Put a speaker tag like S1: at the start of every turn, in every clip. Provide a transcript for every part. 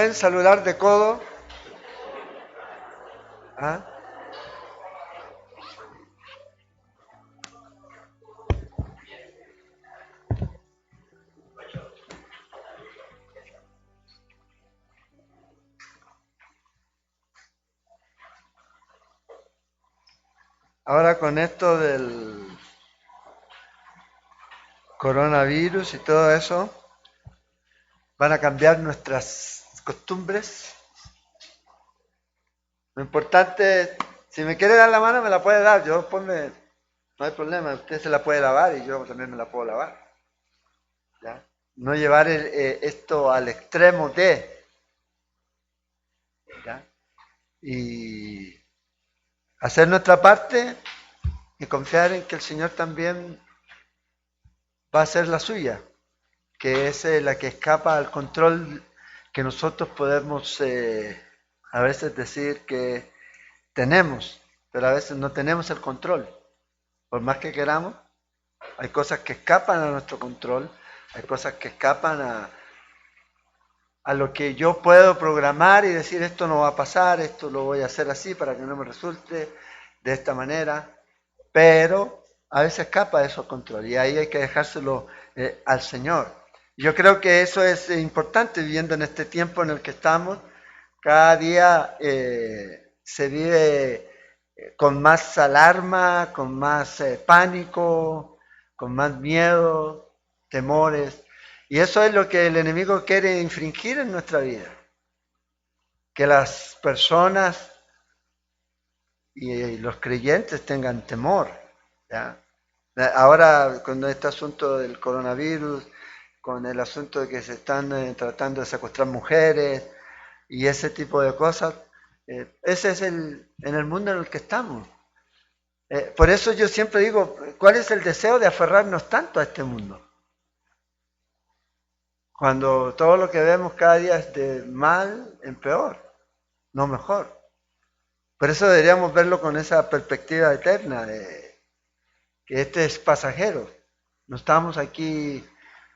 S1: pueden saludar de codo? ¿Ah? Ahora con esto del coronavirus y todo eso, van a cambiar nuestras costumbres. Lo importante es, si me quiere dar la mano, me la puede dar. Yo ponme, no hay problema, usted se la puede lavar y yo también me la puedo lavar. ¿Ya? No llevar esto al extremo de, ¿ya? Y hacer nuestra parte y confiar en que el Señor también va a hacer la suya, que es la que escapa al control que nosotros podemos a veces decir que tenemos, pero a veces no tenemos el control. Por más que queramos, hay cosas que escapan a nuestro control, hay cosas que escapan a lo que yo puedo programar y decir esto no va a pasar, esto lo voy a hacer así para que no me resulte de esta manera, pero a veces escapa de esos controles y ahí hay que dejárselo al Señor. Yo creo que eso es importante viviendo en este tiempo en el que estamos. Cada día se vive con más alarma, con más pánico, con más miedo, temores. Y eso es lo que el enemigo quiere infringir en nuestra vida. Que las personas y los creyentes tengan temor. ¿Ya? Ahora, con este asunto del coronavirus, con el asunto de que se están tratando de secuestrar mujeres y ese tipo de cosas, ese es en el mundo en el que estamos. Por eso yo siempre digo, ¿cuál es el deseo de aferrarnos tanto a este mundo? Cuando todo lo que vemos cada día es de mal en peor, no mejor. Por eso deberíamos verlo con esa perspectiva eterna, de que este es pasajero. No estamos aquí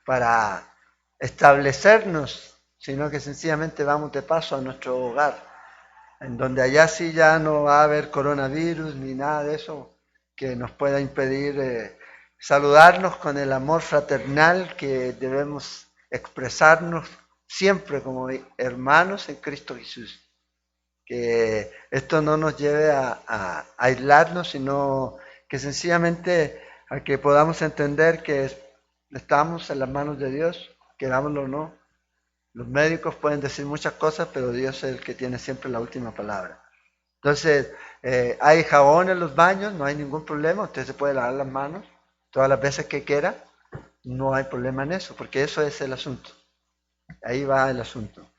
S1: para establecernos, sino que sencillamente vamos de paso a nuestro hogar, en donde allá sí ya no va a haber coronavirus ni nada de eso que nos pueda impedir saludarnos con el amor fraternal que debemos expresarnos siempre como hermanos en Cristo Jesús. Que esto no nos lleve a aislarnos, sino que sencillamente a que podamos entender que estamos en las manos de Dios, querámoslo o no. Los médicos pueden decir muchas cosas, pero Dios es el que tiene siempre la última palabra. Entonces, hay jabón en los baños, no hay ningún problema, usted se puede lavar las manos todas las veces que quiera, no hay problema en eso, porque eso es el asunto. Ahí va el asunto.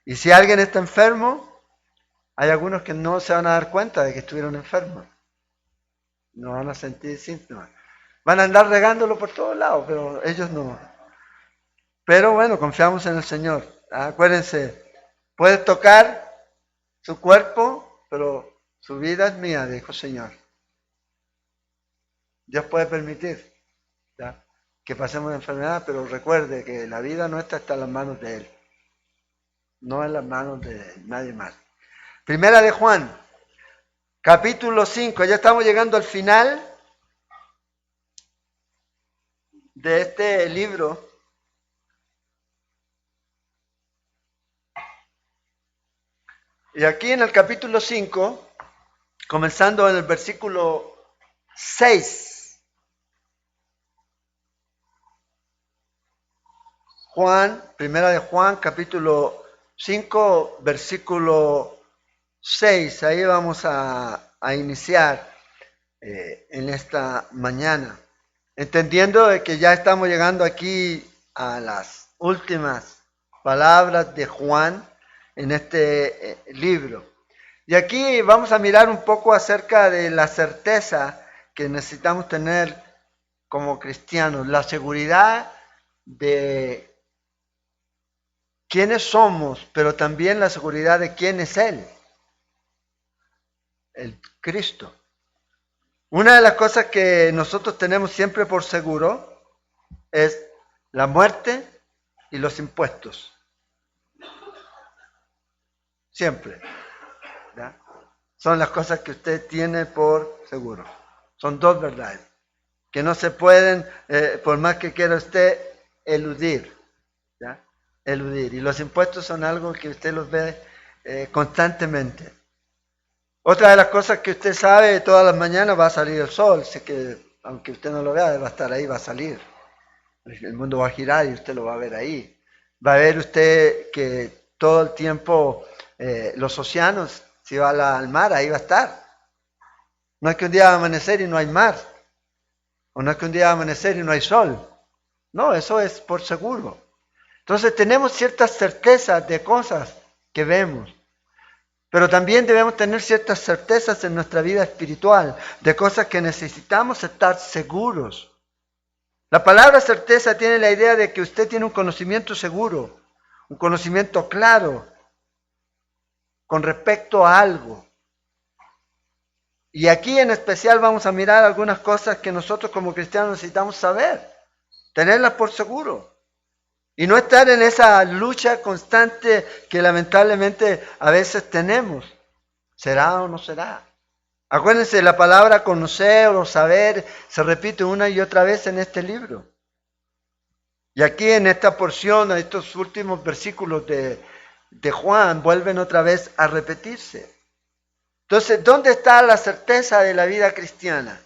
S1: Y si alguien está enfermo, hay algunos que no se van a dar cuenta de que estuvieron enfermos, no van a sentir síntomas. Van a andar regándolo por todos lados, pero ellos no. Pero bueno, confiamos en el Señor. Acuérdense, puedes tocar su cuerpo, pero su vida es mía, dijo el Señor. Dios puede permitir, ¿ya?, que pasemos la enfermedad, pero recuerde que la vida nuestra está en las manos de Él, no en las manos de nadie más. Primera de Juan, capítulo 5, ya estamos llegando al final de este libro. Y aquí en el capítulo 5, comenzando en el versículo 6, primera de Juan, capítulo 5, versículo 6, ahí vamos a iniciar en esta mañana, entendiendo de que ya estamos llegando aquí a las últimas palabras de Juan en este libro. Y aquí vamos a mirar un poco acerca de la certeza que necesitamos tener como cristianos, la seguridad de quiénes somos, pero también la seguridad de quién es Él, el Cristo. Una de las cosas que nosotros tenemos siempre por seguro es la muerte y los impuestos. siempre. ¿Ya? Son las cosas que usted tiene por seguro. Son dos verdades, que no se pueden, por más que quiera usted, eludir. ¿Ya? Eludir. Y los impuestos son algo que usted los ve constantemente. Otra de las cosas que usted sabe, todas las mañanas va a salir el sol, sé que aunque usted no lo vea, va a estar ahí, va a salir. El mundo va a girar y usted lo va a ver ahí. Va a ver usted que todo el tiempo los océanos, si va al mar, ahí va a estar. No es que un día va a amanecer y no hay mar, o no es que un día va a amanecer y no hay sol. No, eso es por seguro. Entonces tenemos ciertas certezas de cosas que vemos. Pero también debemos tener ciertas certezas en nuestra vida espiritual, de cosas que necesitamos estar seguros. La palabra certeza tiene la idea de que usted tiene un conocimiento seguro, un conocimiento claro con respecto a algo. Y aquí en especial vamos a mirar algunas cosas que nosotros como cristianos necesitamos saber, tenerlas por seguro. Y no estar en esa lucha constante que lamentablemente a veces tenemos. ¿Será o no será? Acuérdense, la palabra conocer o saber se repite una y otra vez en este libro. Y aquí en esta porción, en estos últimos versículos de Juan, vuelven otra vez a repetirse. Entonces, ¿dónde está la certeza de la vida cristiana?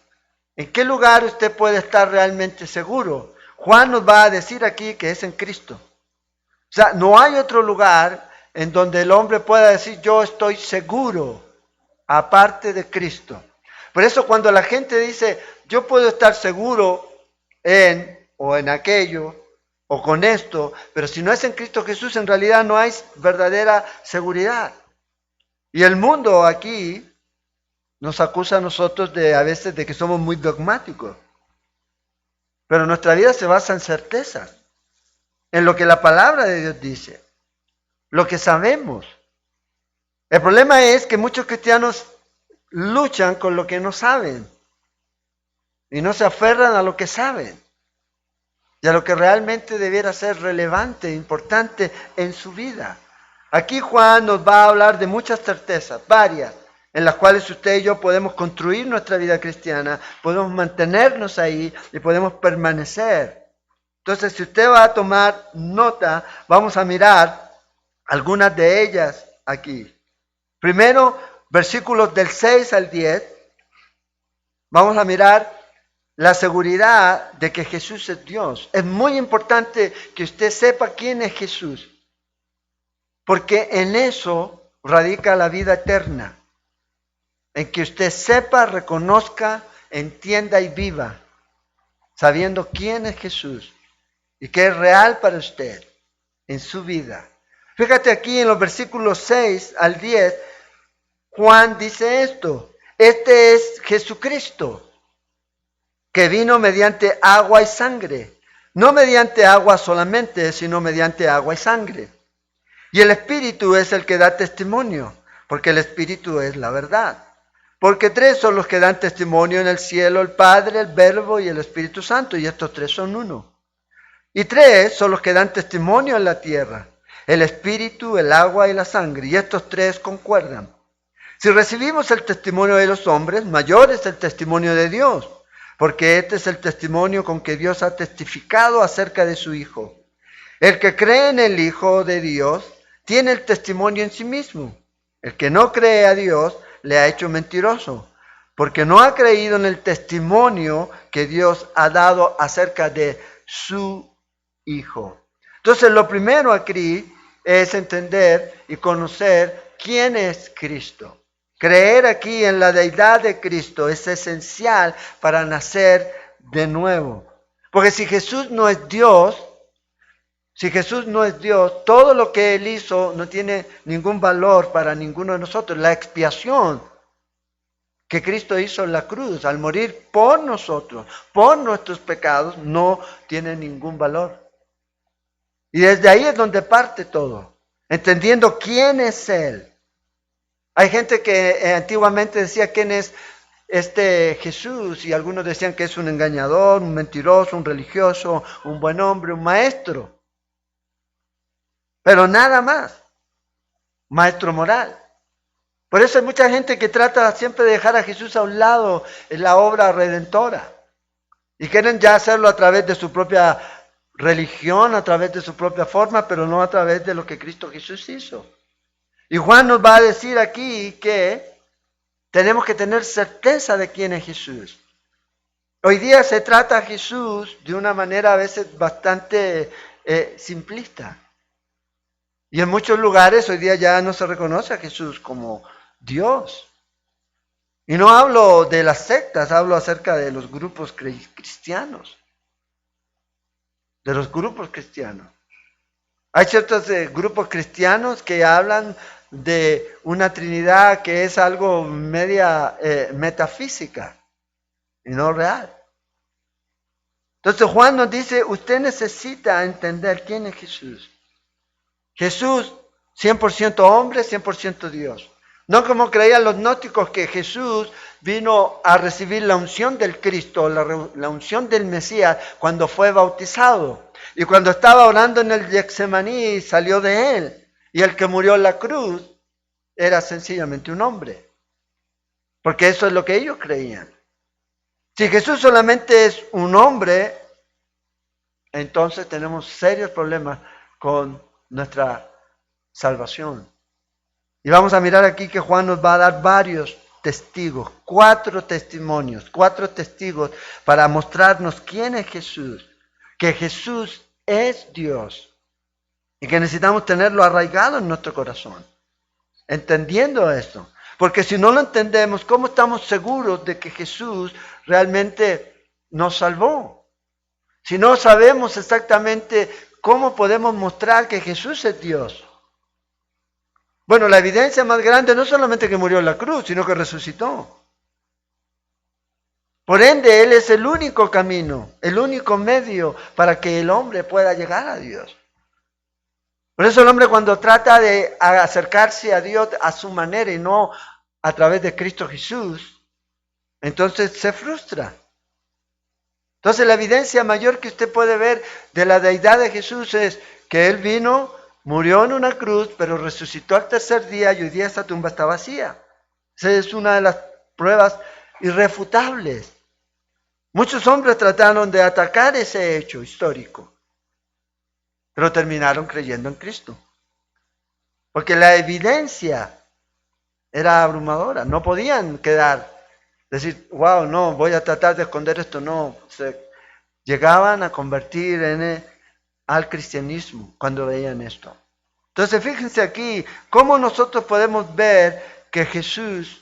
S1: ¿En qué lugar usted puede estar realmente seguro? Juan nos va a decir aquí que es en Cristo. O sea, no hay otro lugar en donde el hombre pueda decir yo estoy seguro, aparte de Cristo. Por eso cuando la gente dice yo puedo estar seguro en o en aquello o con esto, pero si no es en Cristo Jesús en realidad no hay verdadera seguridad. Y el mundo aquí nos acusa a nosotros a veces de que somos muy dogmáticos. Pero nuestra vida se basa en certezas, en lo que la palabra de Dios dice, lo que sabemos. El problema es que muchos cristianos luchan con lo que no saben y no se aferran a lo que saben y a lo que realmente debiera ser relevante, importante en su vida. Aquí Juan nos va a hablar de muchas certezas, varias, en las cuales usted y yo podemos construir nuestra vida cristiana, podemos mantenernos ahí y podemos permanecer. Entonces, si usted va a tomar nota, vamos a mirar algunas de ellas aquí. Primero, versículos del 6 al 10, vamos a mirar la seguridad de que Jesús es Dios. Es muy importante que usted sepa quién es Jesús, porque en eso radica la vida eterna, en que usted sepa, reconozca, entienda y viva, sabiendo quién es Jesús y que es real para usted en su vida. Fíjate aquí en los versículos 6 al 10, Juan dice esto: este es Jesucristo, que vino mediante agua y sangre, no mediante agua solamente, sino mediante agua y sangre. Y el Espíritu es el que da testimonio, porque el Espíritu es la verdad. Porque tres son los que dan testimonio en el cielo: el Padre, el Verbo y el Espíritu Santo, y estos tres son uno. Y tres son los que dan testimonio en la tierra: el Espíritu, el agua y la sangre, y estos tres concuerdan. Si recibimos el testimonio de los hombres, mayor es el testimonio de Dios, porque este es el testimonio con que Dios ha testificado acerca de su Hijo. El que cree en el Hijo de Dios tiene el testimonio en sí mismo. El que no cree a Dios le ha hecho mentiroso, porque no ha creído en el testimonio que Dios ha dado acerca de su Hijo. Entonces, lo primero aquí es entender y conocer quién es Cristo. Creer aquí en la deidad de Cristo es esencial para nacer de nuevo. Porque si Jesús no es Dios, todo lo que Él hizo no tiene ningún valor para ninguno de nosotros. La expiación que Cristo hizo en la cruz al morir por nosotros, por nuestros pecados, no tiene ningún valor. Y desde ahí es donde parte todo, entendiendo quién es Él. Hay gente que antiguamente decía quién es este Jesús, y algunos decían que es un engañador, un mentiroso, un religioso, un buen hombre, un maestro. Pero nada más. maestro moral. Por eso hay mucha gente que trata siempre de dejar a Jesús a un lado en la obra redentora. Y quieren ya hacerlo a través de su propia religión, a través de su propia forma, pero no a través de lo que Cristo Jesús hizo. Y Juan nos va a decir aquí que tenemos que tener certeza de quién es Jesús. Hoy día se trata a Jesús de una manera a veces bastante simplista. Y en muchos lugares hoy día ya no se reconoce a Jesús como Dios. Y no hablo de las sectas, hablo acerca de los grupos cristianos. De los grupos cristianos. Hay ciertos grupos cristianos que hablan de una Trinidad que es algo media metafísica y no real. Entonces Juan nos dice, usted necesita entender quién es Jesús. Jesús, 100% hombre, 100% Dios. No como creían los gnósticos que Jesús vino a recibir la unción del Cristo, la unción del Mesías cuando fue bautizado. Y cuando estaba orando en el Getsemaní salió de él. Y el que murió en la cruz era sencillamente un hombre. Porque eso es lo que ellos creían. Si Jesús solamente es un hombre, entonces tenemos serios problemas con nuestra salvación. Y vamos a mirar aquí que Juan nos va a dar varios testigos, 4 testimonios, 4 testigos para mostrarnos quién es Jesús, que Jesús es Dios y que necesitamos tenerlo arraigado en nuestro corazón, entendiendo esto. Porque si no lo entendemos, ¿cómo estamos seguros de que Jesús realmente nos salvó? Si no sabemos exactamente cómo podemos mostrar que Jesús es Dios. Bueno, la evidencia más grande no es solamente que murió en la cruz, sino que resucitó. Por ende, Él es el único camino, el único medio para que el hombre pueda llegar a Dios. Por eso el hombre cuando trata de acercarse a Dios a su manera y no a través de Cristo Jesús, entonces se frustra. Entonces la evidencia mayor que usted puede ver de la deidad de Jesús es que Él vino, murió en una cruz, pero resucitó al tercer día y hoy día esta tumba está vacía. Esa es una de las pruebas irrefutables. Muchos hombres trataron de atacar ese hecho histórico, pero terminaron creyendo en Cristo. Porque la evidencia era abrumadora. No podían decir, wow, no, voy a tratar de esconder esto. No, llegaban a convertir al cristianismo cuando veían esto. Entonces fíjense aquí, cómo nosotros podemos ver que Jesús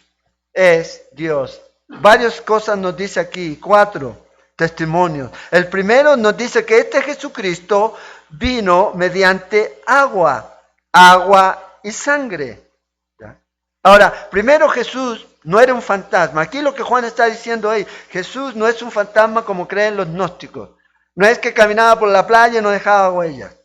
S1: es Dios. Varias cosas nos dice aquí, 4 testimonios. El primero nos dice que este Jesucristo vino mediante agua y sangre. ¿Ya? Ahora, primero Jesús no era un fantasma. Aquí lo que Juan está diciendo es, Jesús no es un fantasma como creen los gnósticos. No es que caminaba por la playa y no dejaba huellas.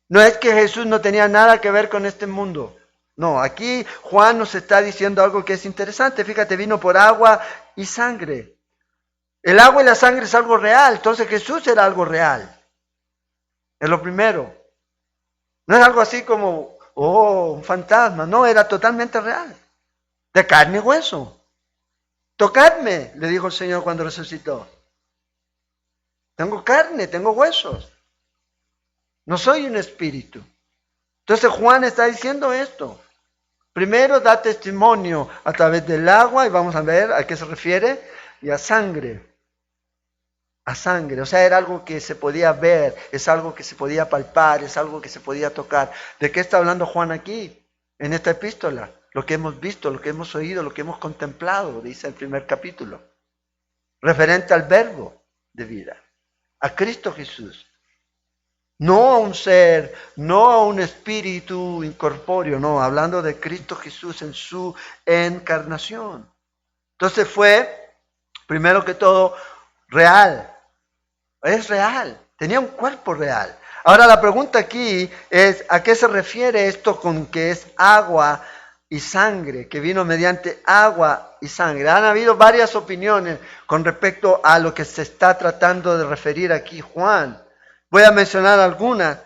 S1: No es que Jesús no tenía nada que ver con este mundo. No, aquí Juan nos está diciendo algo que es interesante. Fíjate, vino por agua y sangre. El agua y la sangre es algo real. Entonces Jesús era algo real. Es lo primero. No es algo así como, un fantasma. No, era totalmente real. De carne y hueso. Tocadme, le dijo el Señor cuando resucitó. Tengo carne, tengo huesos. No soy un espíritu. Entonces Juan está diciendo esto. Primero da testimonio a través del agua, y vamos a ver a qué se refiere, y a sangre. A sangre, o sea, era algo que se podía ver, es algo que se podía palpar, es algo que se podía tocar. ¿De qué está hablando Juan aquí, en esta epístola? Lo que hemos visto, lo que hemos oído, lo que hemos contemplado, dice el primer capítulo. Referente al verbo de vida, a Cristo Jesús. No a un ser, no a un espíritu incorpóreo, no, hablando de Cristo Jesús en su encarnación. Entonces fue, primero que todo, real. Es real, tenía un cuerpo real. Ahora la pregunta aquí es, ¿a qué se refiere esto con que es agua y sangre? Que vino mediante agua y sangre. Han habido varias opiniones con respecto a lo que se está tratando de referir aquí Juan. Voy a mencionar algunas.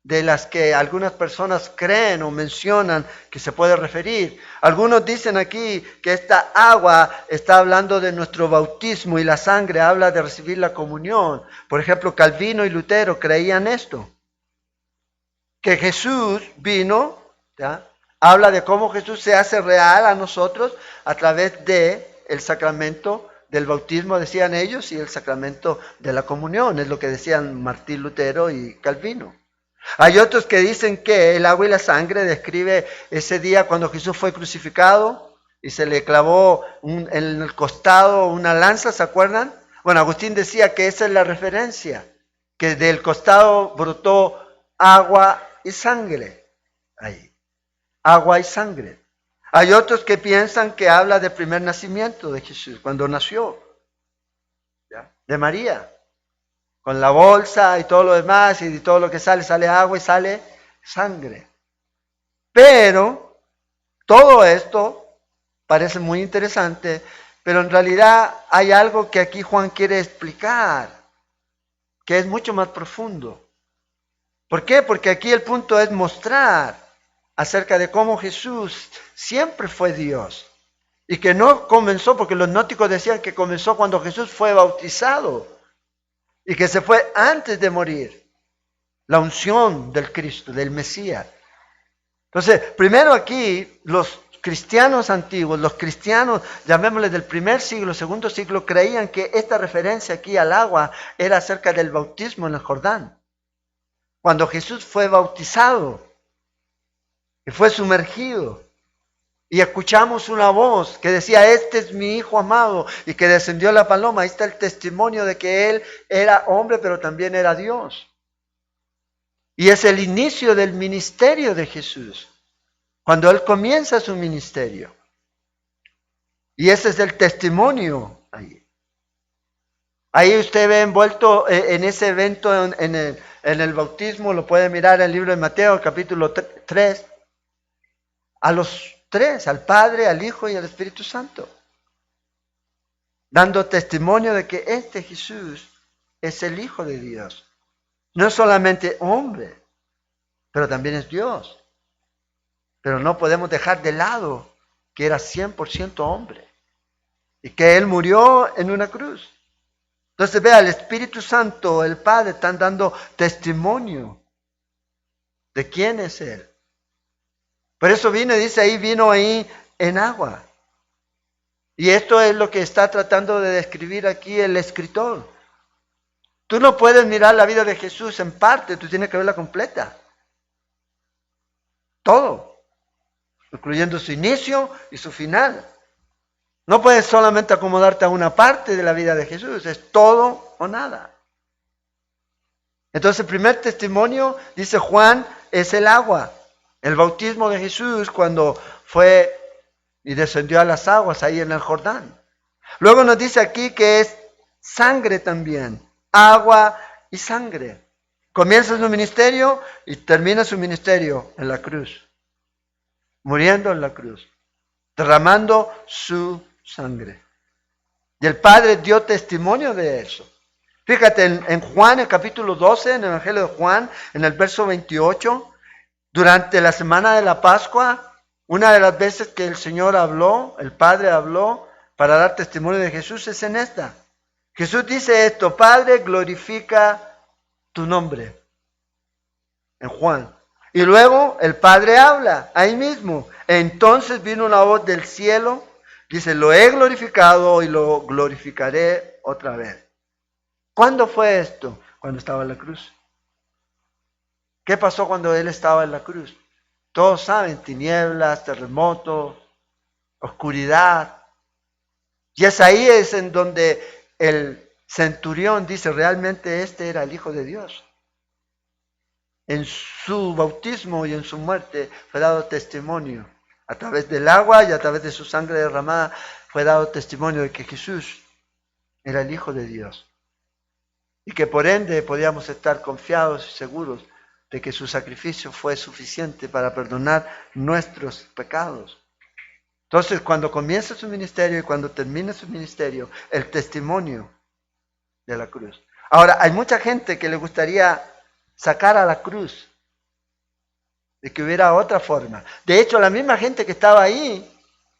S1: de las que algunas personas creen o mencionan que se puede referir. Algunos dicen aquí que esta agua está hablando de nuestro bautismo y la sangre habla de recibir la comunión. Por ejemplo, Calvino y Lutero creían esto, que Jesús vino, ¿ya? Habla de cómo Jesús se hace real a nosotros a través de el sacramento del bautismo, decían ellos, y el sacramento de la comunión, es lo que decían Martín Lutero y Calvino. Hay otros que dicen que el agua y la sangre describe ese día cuando Jesús fue crucificado y se le clavó en el costado una lanza, ¿se acuerdan? Bueno, Agustín decía que esa es la referencia, que del costado brotó agua y sangre. Ahí, agua y sangre. Hay otros que piensan que habla del primer nacimiento de Jesús, cuando nació, ¿ya? De María. Con la bolsa y todo lo demás, y todo lo que sale, sale agua y sale sangre. Pero todo esto parece muy interesante, pero en realidad hay algo que aquí Juan quiere explicar, que es mucho más profundo. ¿Por qué? Porque aquí el punto es mostrar acerca de cómo Jesús siempre fue Dios. Y que no comenzó, porque los gnósticos decían que comenzó cuando Jesús fue bautizado. Y que se fue antes de morir, la unción del Cristo, del Mesías. Entonces, primero aquí, los cristianos antiguos, los cristianos, llamémosle del primer siglo, segundo siglo, creían que esta referencia aquí al agua era acerca del bautismo en el Jordán. Cuando Jesús fue bautizado y fue sumergido. Y escuchamos una voz que decía, este es mi Hijo amado, y que descendió la paloma. Ahí está el testimonio de que Él era hombre, pero también era Dios. Y es el inicio del ministerio de Jesús, cuando Él comienza su ministerio. Y ese es el testimonio ahí. Ahí usted ve envuelto en ese evento, en el bautismo, lo puede mirar en el libro de Mateo, capítulo 3, a los tres, al Padre, al Hijo y al Espíritu Santo, dando testimonio de que este Jesús es el Hijo de Dios. No es solamente hombre, pero también es Dios. Pero no podemos dejar de lado que era 100% hombre y que Él murió en una cruz. Entonces vea, el Espíritu Santo, el Padre, están dando testimonio de quién es Él. Por eso vino ahí en agua. Y esto es lo que está tratando de describir aquí el escritor. Tú no puedes mirar la vida de Jesús en parte, tú tienes que verla completa. Todo, incluyendo su inicio y su final. No puedes solamente acomodarte a una parte de la vida de Jesús, es todo o nada. Entonces el primer testimonio, dice Juan, es el agua. El bautismo de Jesús cuando fue y descendió a las aguas ahí en el Jordán. Luego nos dice aquí que es sangre también, agua y sangre. Comienza su ministerio y termina su ministerio en la cruz, muriendo en la cruz, derramando su sangre. Y el Padre dio testimonio de eso. Fíjate, en Juan, el capítulo 12, en el Evangelio de Juan, en el verso 28, durante la semana de la Pascua, una de las veces que el Señor habló, el Padre habló para dar testimonio de Jesús es en esta. Jesús dice esto, Padre, glorifica tu nombre. En Juan. Y luego el Padre habla, ahí mismo. Entonces vino una voz del cielo, dice, lo he glorificado y lo glorificaré otra vez. ¿Cuándo fue esto? Cuando estaba en la cruz. ¿Qué pasó cuando Él estaba en la cruz? Todos saben, tinieblas, terremoto, oscuridad. Y es ahí en donde el centurión dice, realmente este era el Hijo de Dios. En su bautismo y en su muerte fue dado testimonio. A través del agua y a través de su sangre derramada fue dado testimonio de que Jesús era el Hijo de Dios. Y que por ende podíamos estar confiados y seguros de que su sacrificio fue suficiente para perdonar nuestros pecados. Entonces, cuando comienza su ministerio y cuando termina su ministerio, el testimonio de la cruz. Ahora, hay mucha gente que le gustaría sacar a la cruz de que hubiera otra forma. De hecho, la misma gente que estaba ahí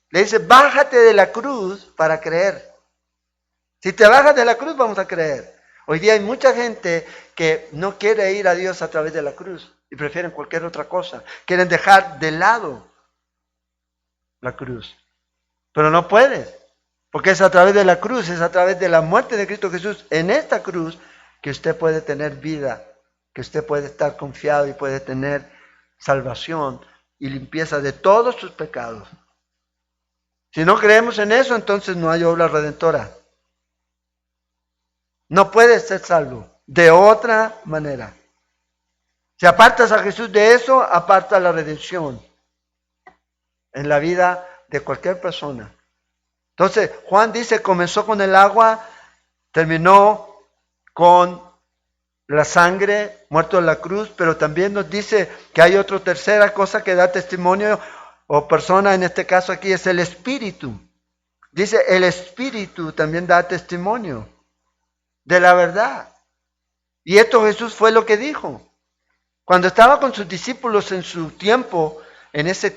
S1: le dice, bájate de la cruz para creer. Si te bajas de la cruz, vamos a creer. Hoy día hay mucha gente que no quiere ir a Dios a través de la cruz y prefieren cualquier otra cosa. Quieren dejar de lado la cruz. Pero no puedes, porque es a través de la cruz, es a través de la muerte de Cristo Jesús en esta cruz que usted puede tener vida, que usted puede estar confiado y puede tener salvación y limpieza de todos sus pecados. Si no creemos en eso, entonces no hay obra redentora. No puedes ser salvo de otra manera. Si apartas a Jesús de eso, aparta la redención en la vida de cualquier persona. Entonces, Juan dice, comenzó con el agua, terminó con la sangre, muerto en la cruz, pero también nos dice que hay otra tercera cosa que da testimonio, o persona, en este caso aquí es el Espíritu. Dice, el Espíritu también da testimonio de la verdad. Y esto Jesús fue lo que dijo. Cuando estaba con sus discípulos en su tiempo, en esas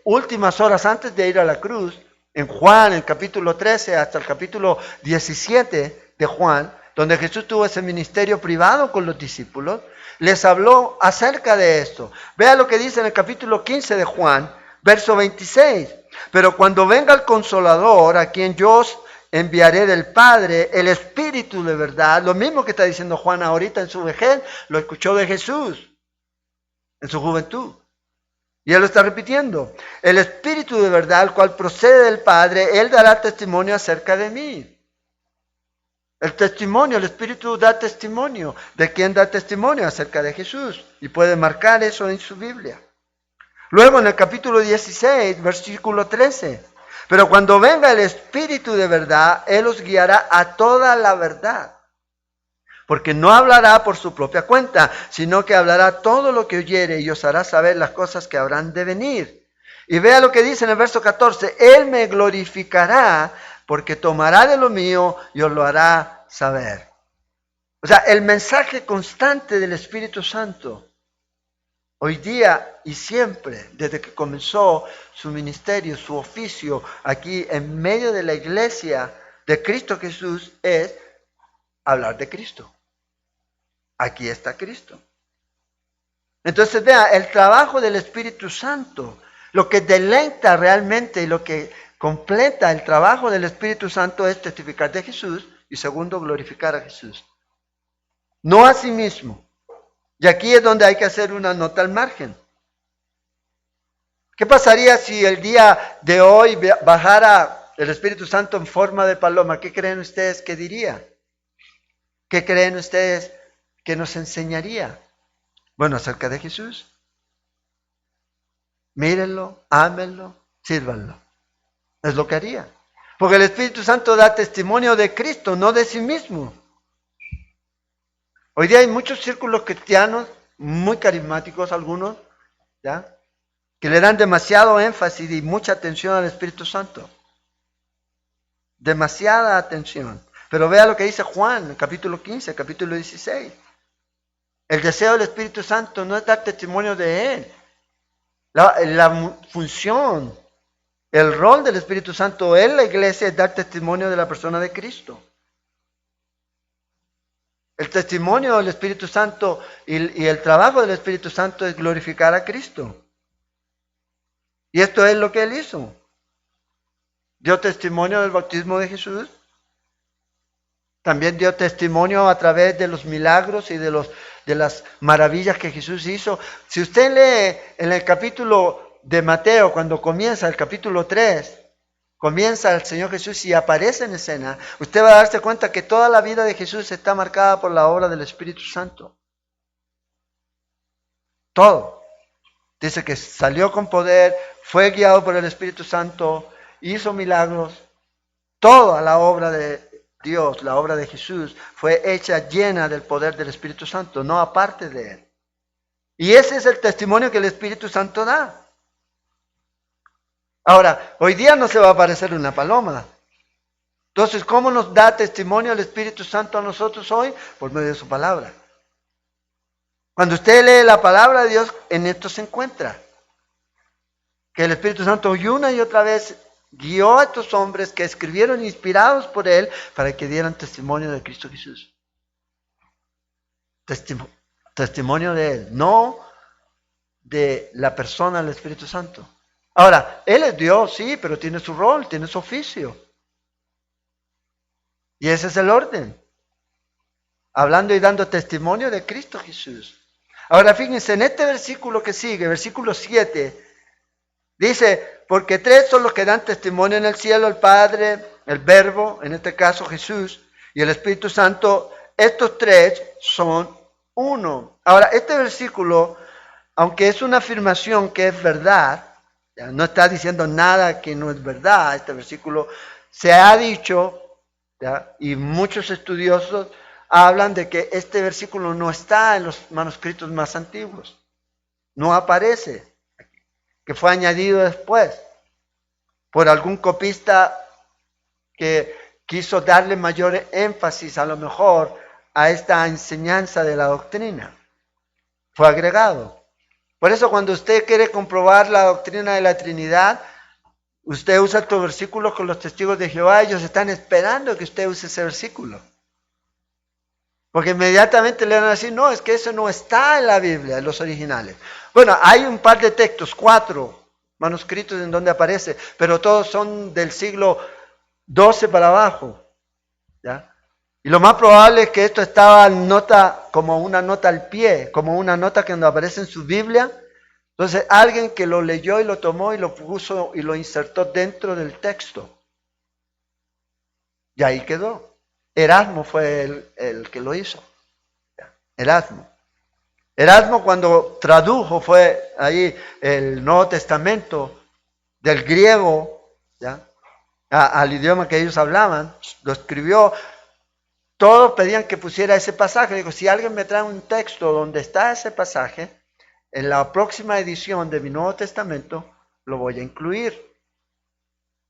S1: últimas horas antes de ir a la cruz, en Juan, en el capítulo 13 hasta el capítulo 17 de Juan, donde Jesús tuvo ese ministerio privado con los discípulos, les habló acerca de esto. Vea lo que dice en el capítulo 15 de Juan, verso 26. Pero cuando venga el Consolador, a quien yo os enviaré del Padre, el Espíritu de verdad, lo mismo que está diciendo Juan ahorita en su vejez, lo escuchó de Jesús en su juventud. Y él lo está repitiendo. El Espíritu de verdad, el cual procede del Padre, él dará testimonio acerca de mí. El testimonio, el Espíritu da testimonio. ¿De quién da testimonio? Acerca de Jesús. Y puede marcar eso en su Biblia. Luego en el capítulo 16, versículo 13. Pero cuando venga el Espíritu de verdad, él os guiará a toda la verdad. Porque no hablará por su propia cuenta, sino que hablará todo lo que oyere y os hará saber las cosas que habrán de venir. Y vea lo que dice en el verso 14, él me glorificará porque tomará de lo mío y os lo hará saber. O sea, el mensaje constante del Espíritu Santo, hoy día y siempre, desde que comenzó su ministerio, su oficio, aquí en medio de la iglesia de Cristo Jesús, es hablar de Cristo. Aquí está Cristo. Entonces, vea, el trabajo del Espíritu Santo, lo que deleita realmente y lo que completa el trabajo del Espíritu Santo es testificar de Jesús y segundo, glorificar a Jesús. No a sí mismo. Y aquí es donde hay que hacer una nota al margen. ¿Qué pasaría si el día de hoy bajara el Espíritu Santo en forma de paloma? ¿Qué creen ustedes que diría? ¿Qué creen ustedes que nos enseñaría? Bueno, acerca de Jesús. Mírenlo, ámenlo, sírvanlo. Es lo que haría. Porque el Espíritu Santo da testimonio de Cristo, no de sí mismo. Hoy día hay muchos círculos cristianos, muy carismáticos algunos, ¿ya?, que le dan demasiado énfasis y mucha atención al Espíritu Santo. Demasiada atención. Pero vea lo que dice Juan, capítulo 15, capítulo 16. El deseo del Espíritu Santo no es dar testimonio de Él. La función, el rol del Espíritu Santo en la iglesia es dar testimonio de la persona de Cristo. El testimonio del Espíritu Santo y el trabajo del Espíritu Santo es glorificar a Cristo. Y esto es lo que Él hizo. Dio testimonio del bautismo de Jesús. También dio testimonio a través de los milagros y de las maravillas que Jesús hizo. Si usted lee en el capítulo de Mateo, cuando comienza el capítulo 3, comienza el Señor Jesús y aparece en escena, usted va a darse cuenta que toda la vida de Jesús está marcada por la obra del Espíritu Santo. Todo. Dice que salió con poder, fue guiado por el Espíritu Santo, hizo milagros. Toda la obra de Dios, la obra de Jesús, fue hecha llena del poder del Espíritu Santo, no aparte de Él. Y ese es el testimonio que el Espíritu Santo da. Ahora, hoy día no se va a aparecer una paloma. Entonces, ¿cómo nos da testimonio el Espíritu Santo a nosotros hoy? Por medio de su palabra. Cuando usted lee la palabra de Dios, en esto se encuentra. Que el Espíritu Santo una y otra vez guió a estos hombres que escribieron inspirados por Él para que dieran testimonio de Cristo Jesús. Testimonio de Él, no de la persona del Espíritu Santo. Ahora, Él es Dios, sí, pero tiene su rol, tiene su oficio. Y ese es el orden. Hablando y dando testimonio de Cristo Jesús. Ahora fíjense, en este versículo que sigue, versículo 7, dice, porque tres son los que dan testimonio en el cielo, el Padre, el Verbo, en este caso Jesús, y el Espíritu Santo. Estos tres son uno. Ahora, este versículo, aunque es una afirmación que es verdad, ya, no está diciendo nada que no es verdad, este versículo se ha dicho, ya, y muchos estudiosos hablan de que este versículo no está en los manuscritos más antiguos, no aparece, que fue añadido después por algún copista que quiso darle mayor énfasis a lo mejor a esta enseñanza de la doctrina. Fue agregado. Por eso cuando usted quiere comprobar la doctrina de la Trinidad, usted usa estos versículos con los testigos de Jehová. Ellos están esperando que usted use ese versículo. Porque inmediatamente le van a decir, no, es que eso no está en la Biblia, en los originales. Bueno, hay un par de textos, 4 manuscritos en donde aparece, pero todos son del siglo XII para abajo. ¿Ya? Y lo más probable es que esto estaba en nota, como una nota al pie, como una nota que no aparece en su Biblia. Entonces alguien que lo leyó y lo tomó y lo puso y lo insertó dentro del texto. Y ahí quedó. Erasmo fue el que lo hizo. Erasmo. Erasmo cuando tradujo fue ahí el Nuevo Testamento del griego, ¿ya? Al idioma que ellos hablaban, lo escribió. Todos pedían que pusiera ese pasaje. Digo, si alguien me trae un texto donde está ese pasaje, en la próxima edición de mi Nuevo Testamento lo voy a incluir.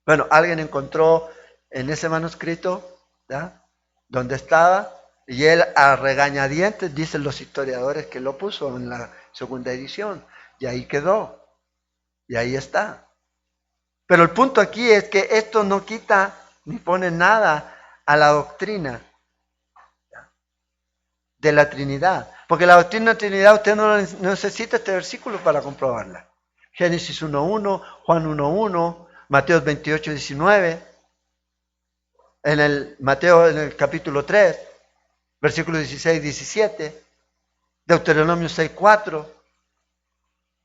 S1: Bueno, alguien encontró en ese manuscrito, ¿ya?, donde estaba, y él a regañadientes, dicen los historiadores, que lo puso en la segunda edición, y ahí quedó, y ahí está. Pero el punto aquí es que esto no quita ni pone nada a la doctrina de la Trinidad, porque la doctrina de la Trinidad usted no necesita este versículo para comprobarla. Génesis 1.1, Juan 1.1, Mateo 28.19, en el Mateo en el capítulo 3, versículos 16 y 17, Deuteronomio 6.4,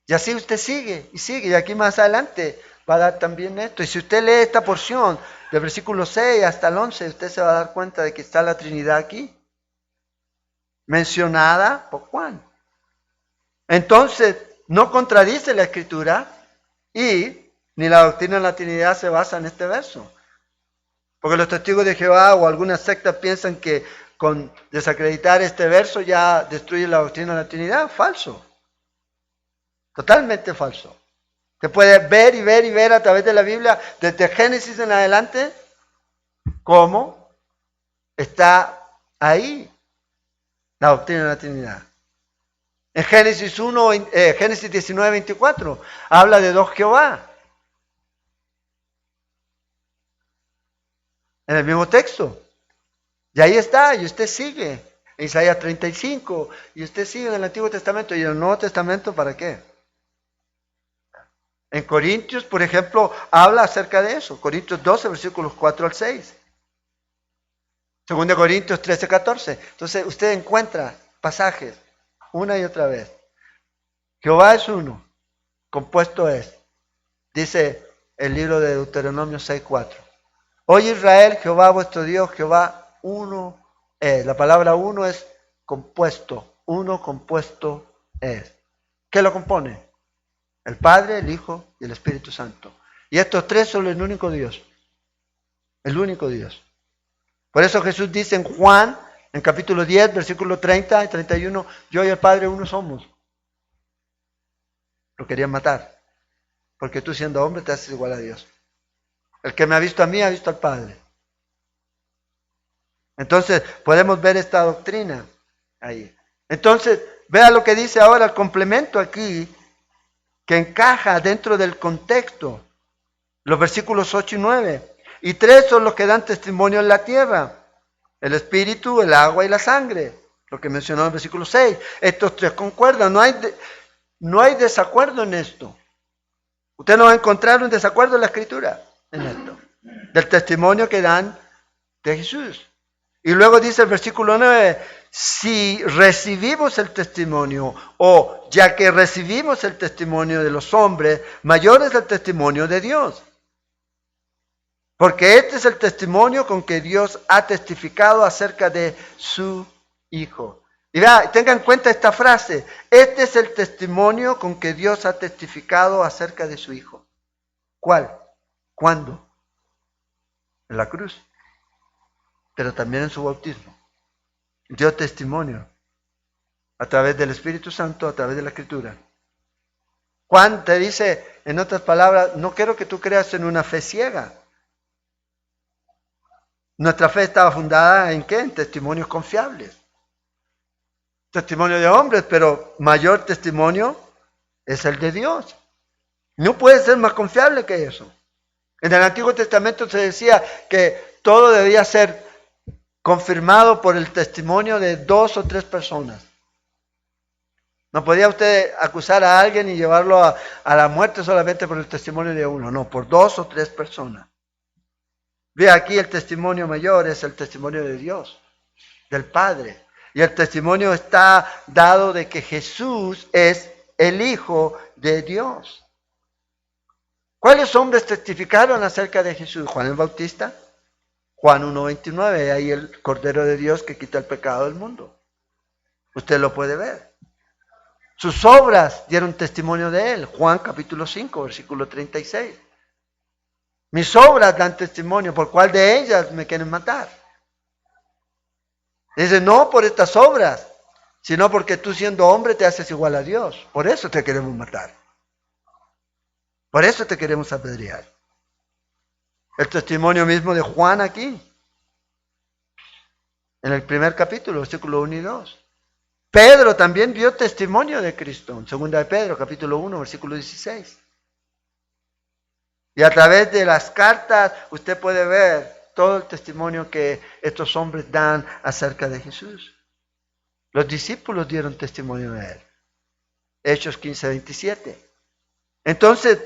S1: y así usted sigue, y aquí más adelante va a dar también esto. Y si usted lee esta porción, del versículo 6 hasta el 11, usted se va a dar cuenta de que está la Trinidad aquí, mencionada por Juan. Entonces, no contradice la Escritura y ni la doctrina de la Trinidad se basa en este verso. Porque los testigos de Jehová o algunas sectas piensan que con desacreditar este verso ya destruye la doctrina de la Trinidad. Falso. Totalmente falso. Se puede ver y ver y ver a través de la Biblia, desde Génesis en adelante, cómo está ahí la doctrina de la Trinidad. En Génesis 19:24, habla de dos Jehová. En el mismo texto. Y ahí está, y usted sigue. En Isaías 35, y usted sigue en el Antiguo Testamento. ¿Y en el Nuevo Testamento para qué? En Corintios, por ejemplo, habla acerca de eso. Corintios 12, versículos 4 al 6. 2 Corintios 13, 14. Entonces usted encuentra pasajes una y otra vez. Jehová es uno, compuesto es. Dice el libro de Deuteronomio 6, 4. Oye Israel, Jehová vuestro Dios, Jehová uno es. La palabra uno es compuesto. Uno compuesto es. ¿Qué lo compone? El Padre, el Hijo y el Espíritu Santo. Y estos tres son el único Dios. El único Dios. Por eso Jesús dice en Juan, en capítulo 10, versículo 30 y 31, yo y el Padre uno somos. Lo querían matar. Porque tú siendo hombre te haces igual a Dios. El que me ha visto a mí ha visto al Padre. Entonces podemos ver esta doctrina ahí. Entonces, vea lo que dice ahora el complemento aquí, que encaja dentro del contexto. Los versículos 8 y 9. Y 3 son los que dan testimonio en la tierra: el espíritu, el agua y la sangre. Lo que mencionó en el versículo 6. Estos 3 concuerdan. No hay desacuerdo en esto. Usted no va a encontrar un desacuerdo en la Escritura en esto. Del testimonio que dan de Jesús. Y luego dice el versículo 9, si recibimos el testimonio, o ya que recibimos el testimonio de los hombres, mayor es el testimonio de Dios. Porque este es el testimonio con que Dios ha testificado acerca de su Hijo. Y vea, tengan en cuenta esta frase: este es el testimonio con que Dios ha testificado acerca de su Hijo. ¿Cuál? ¿Cuándo? En la cruz. Pero también en su bautismo. Dio testimonio a través del Espíritu Santo, a través de la Escritura. Juan te dice, en otras palabras, no quiero que tú creas en una fe ciega. Nuestra fe estaba fundada ¿en qué? En testimonios confiables. Testimonio de hombres, pero mayor testimonio es el de Dios. No puede ser más confiable que eso. En el Antiguo Testamento se decía que todo debía ser confirmado por el testimonio de 2 o 3 personas. No podía usted acusar a alguien y llevarlo a la muerte solamente por el testimonio de uno. No, por 2 o 3 personas. Ve aquí, el testimonio mayor es el testimonio de Dios, del Padre. Y el testimonio está dado de que Jesús es el Hijo de Dios. ¿Cuáles hombres testificaron acerca de Jesús? Juan el Bautista, Juan 1:29, ahí el Cordero de Dios que quita el pecado del mundo. Usted lo puede ver. Sus obras dieron testimonio de él. Juan capítulo 5, versículo 36. Mis obras dan testimonio, ¿por cuál de ellas me quieren matar? Dice, no por estas obras, sino porque tú siendo hombre te haces igual a Dios. Por eso te queremos matar. Por eso te queremos apedrear. El testimonio mismo de Juan aquí, en el primer capítulo, versículo 1 y 2. Pedro también dio testimonio de Cristo, en 2 de Pedro, capítulo 1, versículo 16. Y a través de las cartas usted puede ver todo el testimonio que estos hombres dan acerca de Jesús. Los discípulos dieron testimonio de él. Hechos 15:27. Entonces,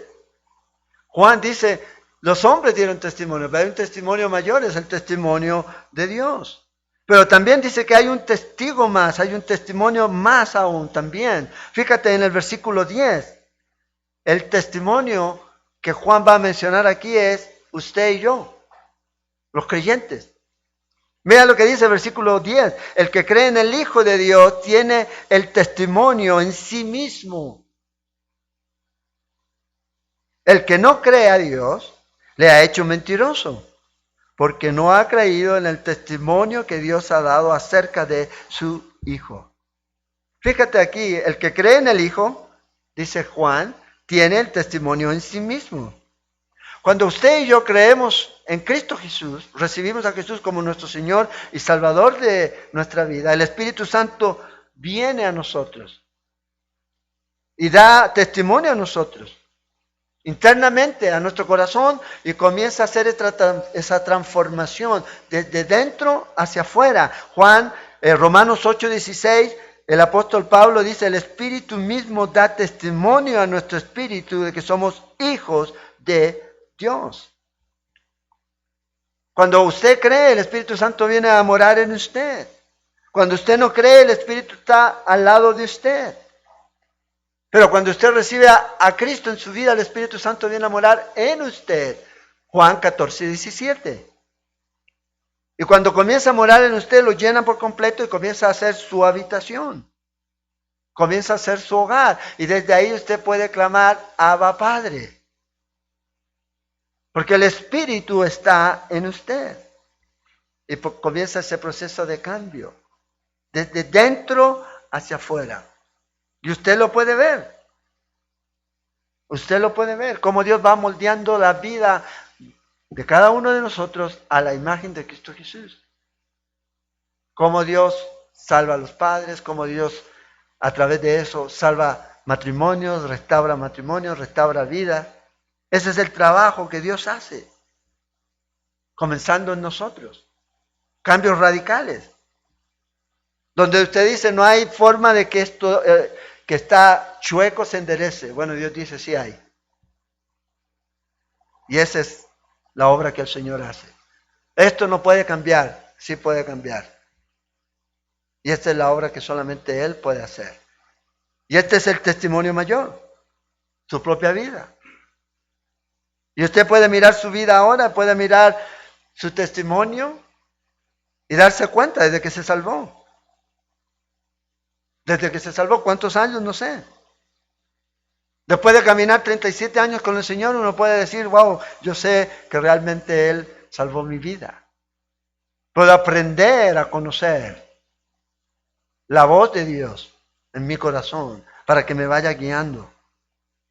S1: Juan dice, los hombres dieron testimonio, pero hay un testimonio mayor, es el testimonio de Dios. Pero también dice que hay un testigo más, hay un testimonio más aún también. Fíjate en el versículo 10, el testimonio que Juan va a mencionar aquí es usted y yo, los creyentes. Mira lo que dice el versículo 10, el que cree en el Hijo de Dios tiene el testimonio en sí mismo. El que no cree a Dios le ha hecho mentiroso, porque no ha creído en el testimonio que Dios ha dado acerca de su Hijo. Fíjate aquí, el que cree en el Hijo, dice Juan, tiene el testimonio en sí mismo. Cuando usted y yo creemos en Cristo Jesús, recibimos a Jesús como nuestro Señor y Salvador de nuestra vida, el Espíritu Santo viene a nosotros y da testimonio a nosotros, internamente a nuestro corazón, y comienza a hacer esa transformación desde dentro hacia afuera. Romanos 8:16, el apóstol Pablo dice, el Espíritu mismo da testimonio a nuestro espíritu de que somos hijos de Dios. Cuando usted cree, el Espíritu Santo viene a morar en usted. Cuando usted no cree, el Espíritu está al lado de usted. Pero cuando usted recibe a Cristo en su vida, el Espíritu Santo viene a morar en usted. Juan 14:17. Y cuando comienza a morar en usted, lo llena por completo y comienza a ser su habitación. Comienza a ser su hogar. Y desde ahí usted puede clamar, Abba Padre. Porque el Espíritu está en usted. Y comienza ese proceso de cambio. Desde dentro hacia afuera. Y usted lo puede ver. Usted lo puede ver. Cómo Dios va moldeando la vida de cada uno de nosotros a la imagen de Cristo Jesús. Cómo Dios salva a los padres, cómo Dios a través de eso salva matrimonios, restaura vida. Ese es el trabajo que Dios hace, comenzando en nosotros. Cambios radicales. Donde usted dice, no hay forma de que esto que está chueco se enderece. Bueno, Dios dice, sí hay. Y esa es la obra que el Señor hace. Esto no puede cambiar, sí puede cambiar. Y esta es la obra que solamente Él puede hacer. Y este es el testimonio mayor, su propia vida. Y usted puede mirar su vida ahora, puede mirar su testimonio y darse cuenta desde que se salvó. Desde que se salvó, ¿cuántos años? No sé. Después de caminar 37 años con el Señor, uno puede decir, wow, yo sé que realmente Él salvó mi vida. Puedo aprender a conocer la voz de Dios en mi corazón para que me vaya guiando.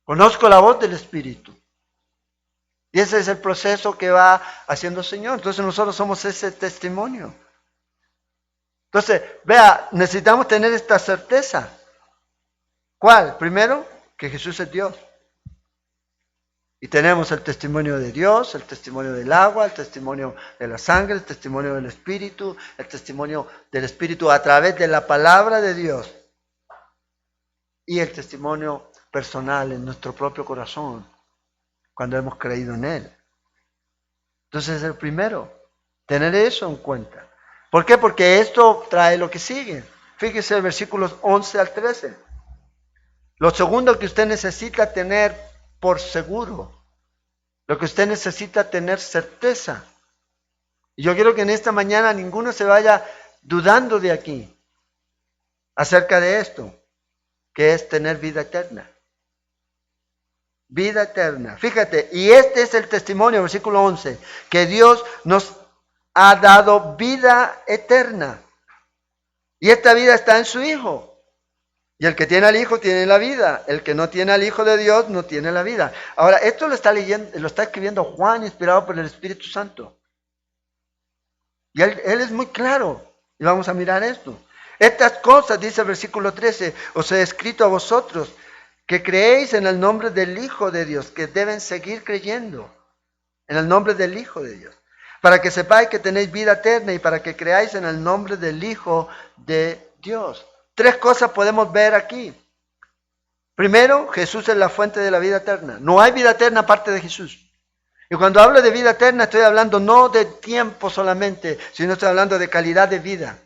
S1: Conozco la voz del Espíritu. Y ese es el proceso que va haciendo el Señor. Entonces nosotros somos ese testimonio. Entonces, vea, necesitamos tener esta certeza. ¿Cuál? Primero, que Jesús es Dios. Y tenemos el testimonio de Dios, el testimonio del agua, el testimonio de la sangre, el testimonio del Espíritu, el testimonio del Espíritu a través de la palabra de Dios. Y el testimonio personal en nuestro propio corazón, cuando hemos creído en Él. Entonces, el primero, tener eso en cuenta. ¿Por qué? Porque esto trae lo que sigue. Fíjese versículos 11 al 13. Lo segundo que usted necesita tener por seguro, lo que usted necesita tener certeza. Y yo quiero que en esta mañana ninguno se vaya dudando de aquí acerca de esto, que es tener vida eterna. Vida eterna. Fíjate, y este es el testimonio, versículo 11, que Dios nos ha dado vida eterna. Y esta vida está en su Hijo. Y el que tiene al Hijo tiene la vida. El que no tiene al Hijo de Dios no tiene la vida. Ahora, esto lo está escribiendo Juan, inspirado por el Espíritu Santo. Y él es muy claro. Y vamos a mirar esto. Estas cosas, dice el versículo 13, os he escrito a vosotros, que creéis en el nombre del Hijo de Dios, que deben seguir creyendo en el nombre del Hijo de Dios, para que sepáis que tenéis vida eterna y para que creáis en el nombre del Hijo de Dios. Tres cosas podemos ver aquí. Primero, Jesús es la fuente de la vida eterna. No hay vida eterna aparte de Jesús. Y cuando hablo de vida eterna estoy hablando no de tiempo solamente, sino estoy hablando de calidad de vida.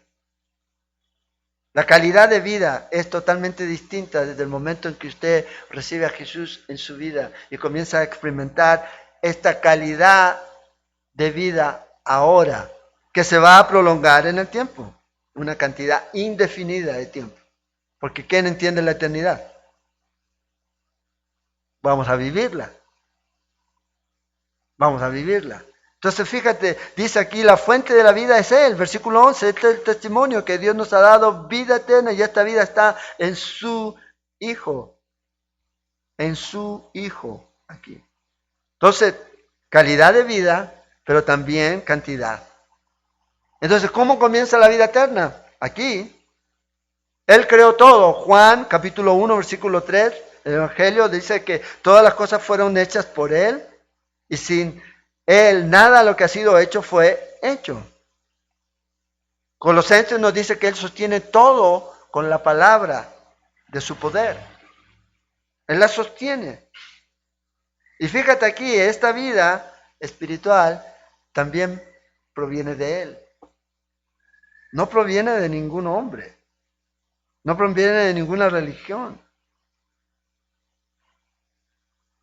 S1: La calidad de vida es totalmente distinta desde el momento en que usted recibe a Jesús en su vida y comienza a experimentar esta calidad de vida ahora, que se va a prolongar en el tiempo. Una cantidad indefinida de tiempo. Porque ¿quién entiende la eternidad? Vamos a vivirla. Vamos a vivirla. Entonces fíjate, dice aquí, la fuente de la vida es Él. Versículo 11, este es el testimonio que Dios nos ha dado vida eterna y esta vida está en su Hijo. En su Hijo, aquí. Entonces, calidad de vida, pero también cantidad. Entonces, ¿cómo comienza la vida eterna? Aquí, Él creó todo. Juan, capítulo 1, versículo 3, el Evangelio dice que todas las cosas fueron hechas por Él y sin Él nada de lo que ha sido hecho fue hecho. Colosenses nos dice que Él sostiene todo con la palabra de su poder. Él la sostiene. Y fíjate aquí, esta vida espiritual también proviene de Él. No proviene de ningún hombre. No proviene de ninguna religión.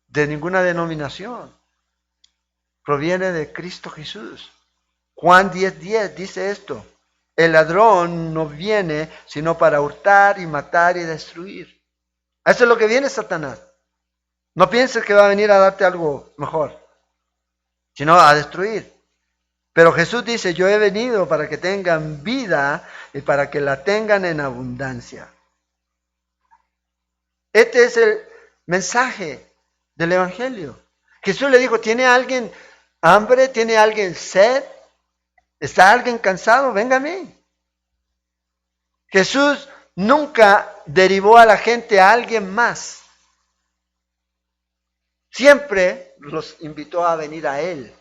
S1: De ninguna denominación. Proviene de Cristo Jesús. Juan 10:10 dice esto. El ladrón no viene sino para hurtar y matar y destruir. Eso es lo que viene Satanás. No pienses que va a venir a darte algo mejor, sino a destruir. Pero Jesús dice, yo he venido para que tengan vida y para que la tengan en abundancia. Este es el mensaje del Evangelio. Jesús le dijo, ¿tiene alguien hambre? ¿Tiene alguien sed? ¿Está alguien cansado? Venga a mí. Jesús nunca derivó a la gente a alguien más. Siempre los invitó a venir a Él.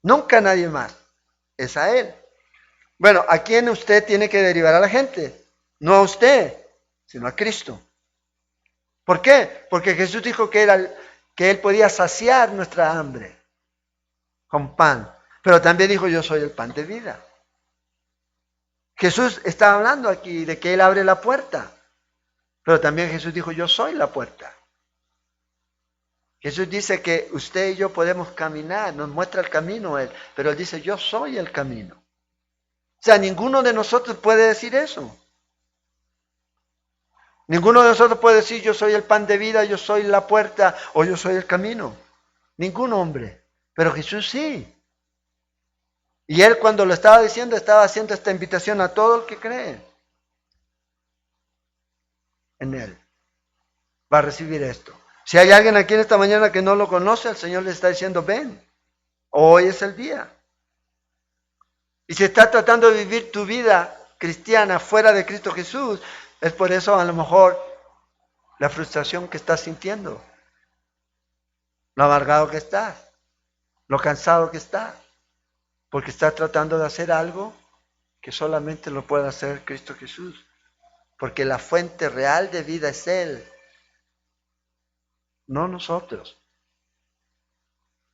S1: Nunca a nadie más. Es a Él. Bueno, ¿a quién usted tiene que derivar a la gente? No a usted, sino a Cristo. ¿Por qué? Porque Jesús dijo que Él podía saciar nuestra hambre con pan. Pero también dijo, yo soy el pan de vida. Jesús está hablando aquí de que Él abre la puerta. Pero también Jesús dijo, yo soy la puerta. Jesús dice que usted y yo podemos caminar, nos muestra el camino Él, pero Él dice, yo soy el camino. O sea, ninguno de nosotros puede decir eso. Ninguno de nosotros puede decir, yo soy el pan de vida, yo soy la puerta o yo soy el camino. Ningún hombre. Pero Jesús sí. Y Él cuando lo estaba diciendo, estaba haciendo esta invitación a todo el que cree en Él. Va a recibir esto. Si hay alguien aquí en esta mañana que no lo conoce, el Señor le está diciendo, ven, hoy es el día. Y si estás tratando de vivir tu vida cristiana fuera de Cristo Jesús, es por eso a lo mejor la frustración que estás sintiendo, lo amargado que estás, lo cansado que estás, porque estás tratando de hacer algo que solamente lo puede hacer Cristo Jesús, porque la fuente real de vida es Él. No nosotros.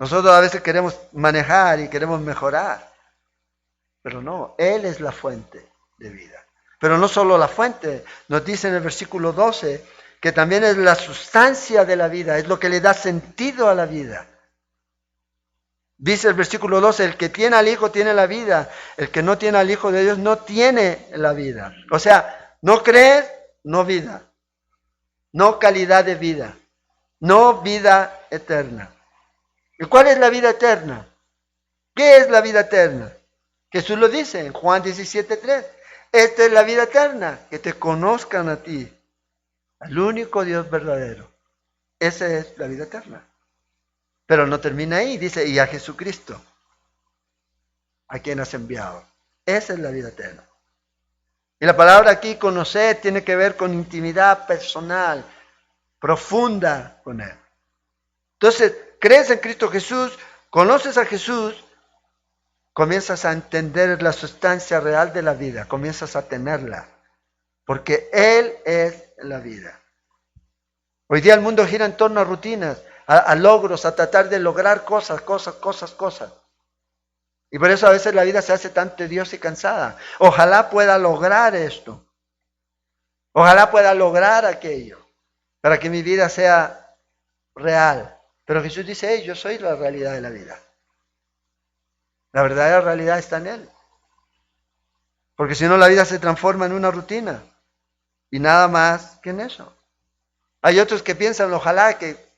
S1: Nosotros a veces queremos manejar y queremos mejorar, pero no, Él es la fuente de vida. Pero no solo la fuente, nos dice en el versículo 12 que también es la sustancia de la vida, es lo que le da sentido a la vida. Dice el versículo 12, el que tiene al Hijo tiene la vida, el que no tiene al Hijo de Dios no tiene la vida. O sea, no creer, no vida, no calidad de vida. No vida eterna. ¿Y cuál es la vida eterna? ¿Qué es la vida eterna? Jesús lo dice en Juan 17:3. Esta es la vida eterna, que te conozcan a ti, al único Dios verdadero. Esa es la vida eterna. Pero no termina ahí, dice, y a Jesucristo, a quien has enviado. Esa es la vida eterna. Y la palabra aquí, conocer, tiene que ver con intimidad personal, profunda con Él. Entonces, crees en Cristo Jesús, conoces a Jesús, comienzas a entender la sustancia real de la vida, comienzas a tenerla, porque Él es la vida. Hoy día el mundo gira en torno a rutinas, a logros, a tratar de lograr cosas. Y por eso a veces la vida se hace tan tediosa y cansada. Ojalá pueda lograr esto. Ojalá pueda lograr aquello, para que mi vida sea real. Pero Jesús dice, hey, yo soy la realidad de la vida. La verdadera realidad está en Él. Porque si no, la vida se transforma en una rutina. Y nada más que en eso. Hay otros que piensan, ojalá que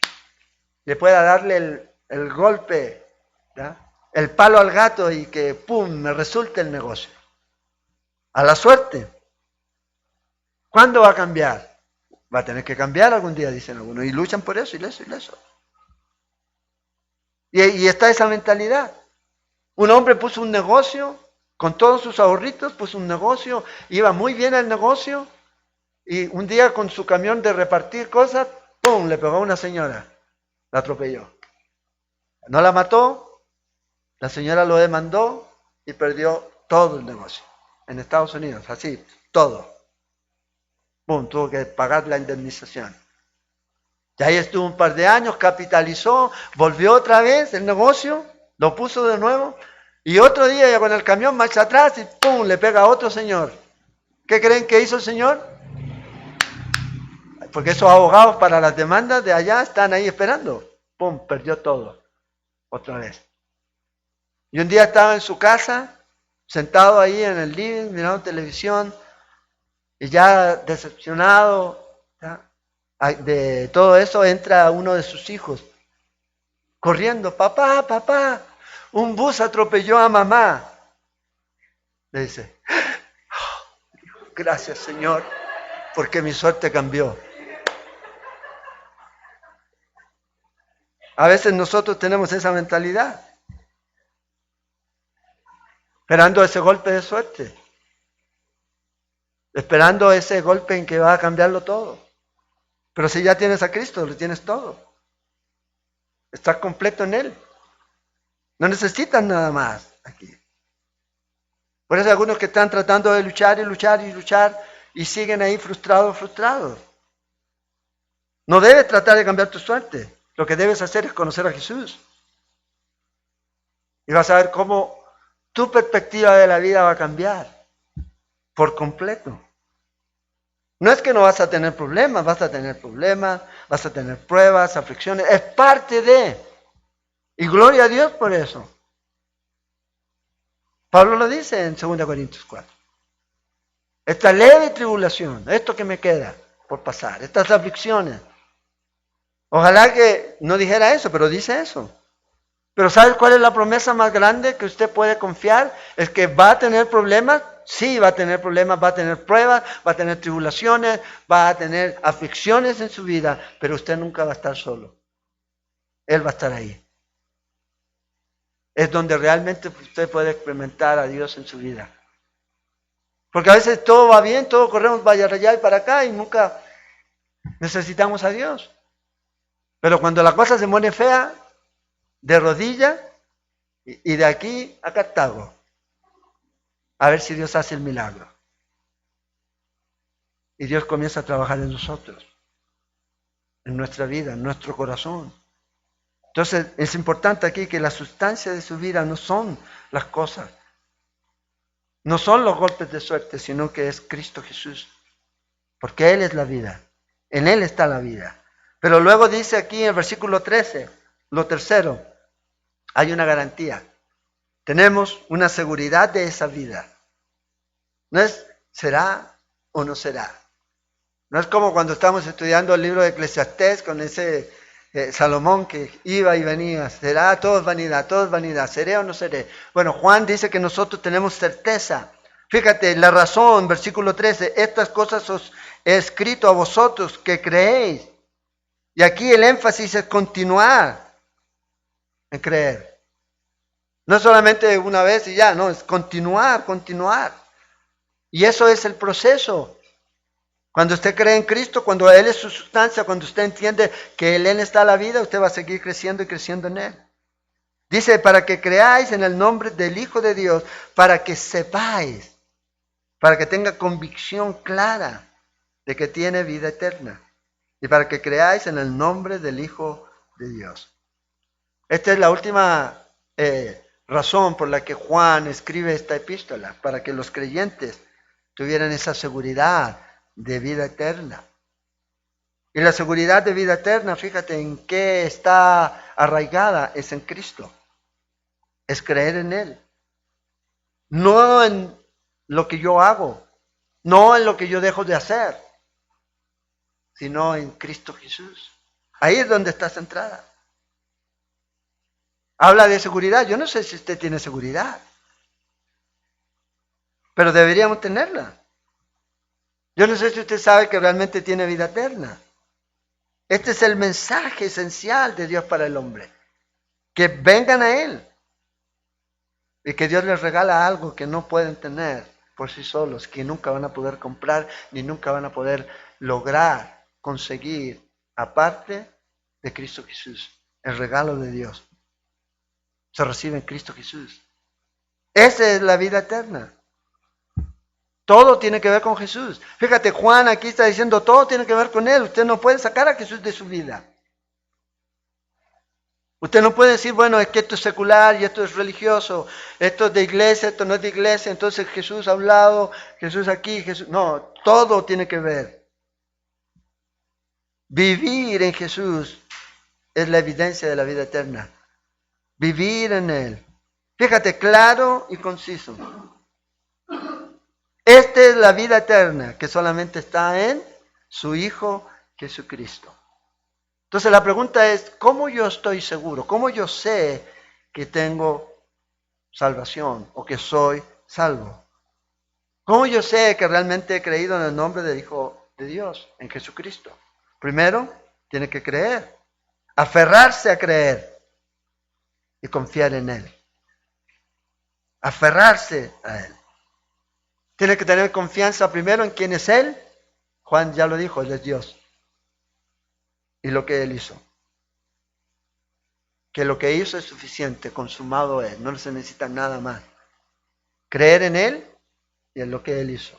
S1: le pueda darle el golpe, ¿ya? El palo al gato y que, ¡pum!, me resulte el negocio. A la suerte. ¿Cuándo va a cambiar? Va a tener que cambiar algún día, dicen algunos. Y luchan por eso, y eso. Y está esa mentalidad. Un hombre puso un negocio, con todos sus ahorritos, puso un negocio, iba muy bien el negocio, y un día con su camión de repartir cosas, ¡pum!, le pegó a una señora, la atropelló. No la mató, la señora lo demandó y perdió todo el negocio. En Estados Unidos, así, todo. ¡Pum!, tuvo que pagar la indemnización. Y ahí estuvo un par de años, capitalizó, volvió otra vez el negocio, lo puso de nuevo, y otro día ya con el camión marcha atrás y ¡pum!, le pega a otro señor. ¿Qué creen que hizo el señor? Porque esos abogados para las demandas de allá están ahí esperando. ¡Pum!, perdió todo, otra vez. Y un día estaba en su casa, sentado ahí en el living, mirando televisión, y ya decepcionado, ¿ya?, de todo eso, entra uno de sus hijos, corriendo, papá, un bus atropelló a mamá. Le dice, gracias Señor, porque mi suerte cambió. A veces nosotros tenemos esa mentalidad, esperando ese golpe de suerte. esperando ese golpe en que va a cambiarlo todo. Pero si ya tienes a Cristo, lo tienes todo. Estás completo en Él. No necesitas nada más aquí. Por eso hay algunos que están tratando de luchar y luchar y luchar y siguen ahí frustrados. No debes tratar de cambiar tu suerte. Lo que debes hacer es conocer a Jesús. Y vas a ver cómo tu perspectiva de la vida va a cambiar por completo. No es que no vas a tener problemas, vas a tener pruebas, aflicciones. Es parte de. Y gloria a Dios por eso. Pablo lo dice en 2 Corintios 4. Esta leve tribulación, esto que me queda por pasar, estas aflicciones. Ojalá que no dijera eso, pero dice eso. Pero ¿sabes cuál es la promesa más grande que usted puede confiar? Es que va a tener problemas. Sí, va a tener problemas, va a tener pruebas, va a tener tribulaciones, va a tener aflicciones en su vida, pero usted nunca va a estar solo. Él va a estar ahí. Es donde realmente usted puede experimentar a Dios en su vida. Porque a veces todo va bien, todo corremos vaya allá y para acá y nunca necesitamos a Dios. Pero cuando la cosa se pone fea, de rodillas y de aquí a Cartago, a ver si Dios hace el milagro. Y Dios comienza a trabajar en nosotros, en nuestra vida, en nuestro corazón. Entonces es importante aquí que la sustancia de su vida no son las cosas, no son los golpes de suerte, sino que es Cristo Jesús. Porque Él es la vida, en Él está la vida. Pero luego dice aquí en el versículo 13, lo tercero, hay una garantía. Tenemos una seguridad de esa vida. No es será o no será. No es como cuando estamos estudiando el libro de Eclesiastés con ese Salomón que iba y venía. Será, todo es vanidad. ¿Seré o no seré? Bueno, Juan dice que nosotros tenemos certeza. Fíjate, la razón, versículo 13, estas cosas os he escrito a vosotros que creéis. Y aquí el énfasis es continuar en creer. No solamente una vez y ya, no, es continuar. Y eso es el proceso. Cuando usted cree en Cristo, cuando Él es su sustancia, cuando usted entiende que en Él está la vida, usted va a seguir creciendo y creciendo en Él. Dice, para que creáis en el nombre del Hijo de Dios, para que sepáis, para que tenga convicción clara de que tiene vida eterna. Y para que creáis en el nombre del Hijo de Dios. Esta es la última razón por la que Juan escribe esta epístola, para que los creyentes tuvieran esa seguridad de vida eterna. Y la seguridad de vida eterna, fíjate en qué está arraigada, es en Cristo. Es creer en Él. No en lo que yo hago, no en lo que yo dejo de hacer, sino en Cristo Jesús. Ahí es donde está centrada. Habla de seguridad. Yo no sé si usted tiene seguridad, pero deberíamos tenerla. Yo no sé si usted sabe que realmente tiene vida eterna. Este es el mensaje esencial de Dios para el hombre. Que vengan a Él. Y que Dios les regala algo que no pueden tener por sí solos, que nunca van a poder comprar, ni nunca van a poder lograr, conseguir, aparte de Cristo Jesús. El regalo de Dios se recibe en Cristo Jesús. Esa es la vida eterna. Todo tiene que ver con Jesús. Fíjate, Juan aquí está diciendo, todo tiene que ver con Él. Usted no puede sacar a Jesús de su vida. Usted no puede decir, bueno, es que esto es secular y esto es religioso, esto es de iglesia, esto no es de iglesia, entonces Jesús ha hablado, Jesús aquí, Jesús... No, todo tiene que ver. Vivir en Jesús es la evidencia de la vida eterna. Vivir en Él. Fíjate, claro y conciso. Esta es la vida eterna que solamente está en su Hijo Jesucristo. Entonces la pregunta es, ¿cómo yo estoy seguro? ¿Cómo yo sé que tengo salvación o que soy salvo? ¿Cómo yo sé que realmente he creído en el nombre del Hijo de Dios, en Jesucristo? Primero, tiene que creer, aferrarse a creer y confiar en Él. Aferrarse a Él. Tiene que tener confianza primero en quién es Él. Juan ya lo dijo, Él es Dios. Y lo que Él hizo. Que lo que hizo es suficiente, consumado es, no se necesita nada más. Creer en Él y en lo que Él hizo.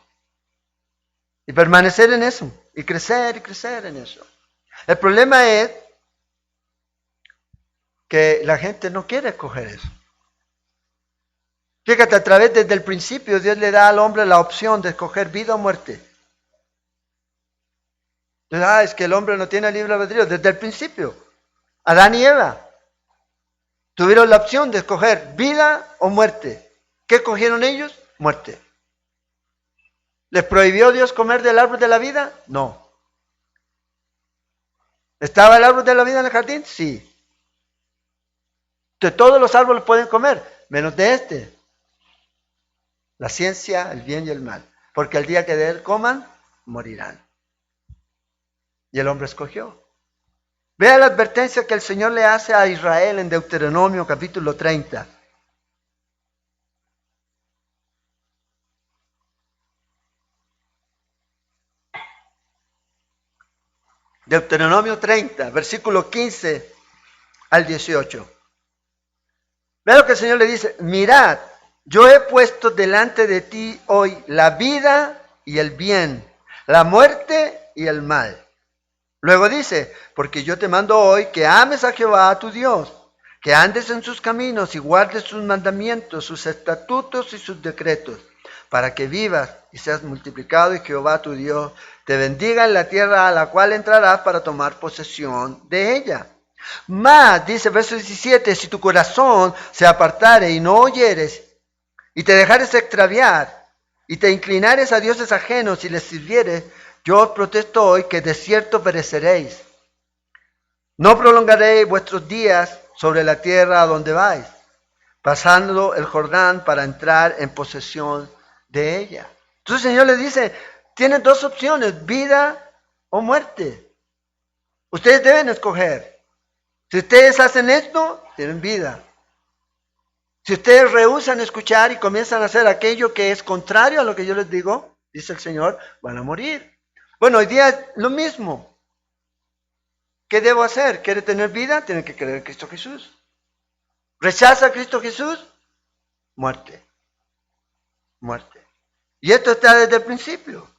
S1: Y permanecer en eso, y crecer en eso. El problema es que la gente no quiere escoger eso. Fíjate, a través desde el principio Dios le da al hombre la opción de escoger vida o muerte. Entonces, es que el hombre no tiene libre albedrío. Desde el principio, Adán y Eva tuvieron la opción de escoger vida o muerte. ¿Qué escogieron ellos? Muerte. ¿Les prohibió Dios comer del árbol de la vida? No. ¿Estaba el árbol de la vida en el jardín? Sí. De todos los árboles pueden comer, menos de este. La ciencia, el bien y el mal. Porque el día que de él coman, morirán. Y el hombre escogió. Vea la advertencia que el Señor le hace a Israel en Deuteronomio capítulo 30. Deuteronomio 30, versículo 15 al 18. Vea lo que el Señor le dice. Mirad, yo he puesto delante de ti hoy la vida y el bien, la muerte y el mal. Luego dice, porque yo te mando hoy que ames a Jehová tu Dios, que andes en sus caminos y guardes sus mandamientos, sus estatutos y sus decretos, para que vivas y seas multiplicado y Jehová tu Dios te bendiga en la tierra a la cual entrarás para tomar posesión de ella. Mas, dice verso 17, si tu corazón se apartare y no oyeres, y te dejares extraviar, y te inclinares a dioses ajenos y les sirvieres, yo os protesto hoy que de cierto pereceréis. No prolongaréis vuestros días sobre la tierra a donde vais, pasando el Jordán para entrar en posesión de ella. Entonces el Señor les dice, tienen dos opciones, vida o muerte. Ustedes deben escoger. Si ustedes hacen esto, tienen vida. Si ustedes rehúsan escuchar y comienzan a hacer aquello que es contrario a lo que yo les digo, dice el Señor, van a morir. Bueno, hoy día es lo mismo. ¿Qué debo hacer? ¿Quiere tener vida? Tiene que creer en Cristo Jesús. ¿Rechaza a Cristo Jesús? Muerte. Muerte. Y esto está desde el principio.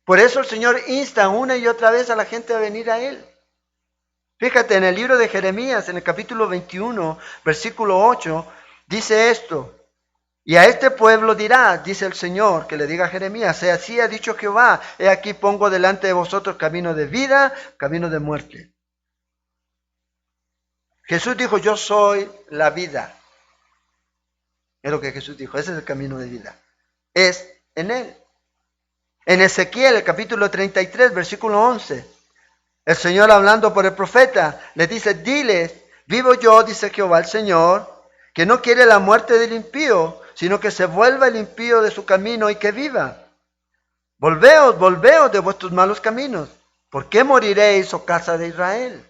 S1: Por eso el Señor insta una y otra vez a la gente a venir a Él. Fíjate, en el libro de Jeremías, en el capítulo 21, versículo 8, dice esto. Y a este pueblo dirá, dice el Señor, que le diga a Jeremías, así ha dicho Jehová, he aquí pongo delante de vosotros camino de vida, camino de muerte. Jesús dijo, yo soy la vida. Es lo que Jesús dijo, ese es el camino de vida. Es en Él. En Ezequiel, el capítulo 33, versículo 11, el Señor hablando por el profeta, le dice, diles, vivo yo, dice Jehová el Señor, que no quiere la muerte del impío, sino que se vuelva el impío de su camino y que viva. Volveos de vuestros malos caminos. ¿Por qué moriréis, oh casa de Israel?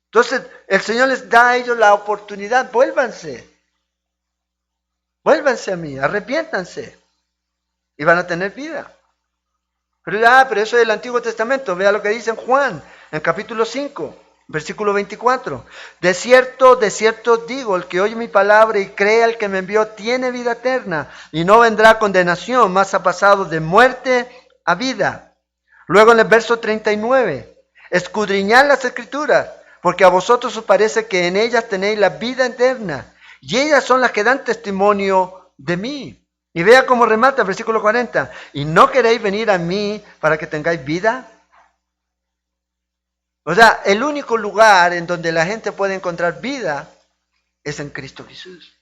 S1: Entonces, el Señor les da a ellos la oportunidad, vuélvanse. Vuélvanse a mí, arrepiéntanse. Y van a tener vida. Pero eso es el Antiguo Testamento. Vea lo que dice en Juan, en capítulo 5, versículo 24. De cierto os digo, el que oye mi palabra y cree al que me envió, tiene vida eterna, y no vendrá condenación, mas ha pasado de muerte a vida. Luego en el verso 39, escudriñad las Escrituras, porque a vosotros os parece que en ellas tenéis la vida eterna, y ellas son las que dan testimonio de mí. Y vea cómo remata el versículo 40. ¿Y no queréis venir a mí para que tengáis vida? O sea, el único lugar en donde la gente puede encontrar vida es en Cristo Jesús.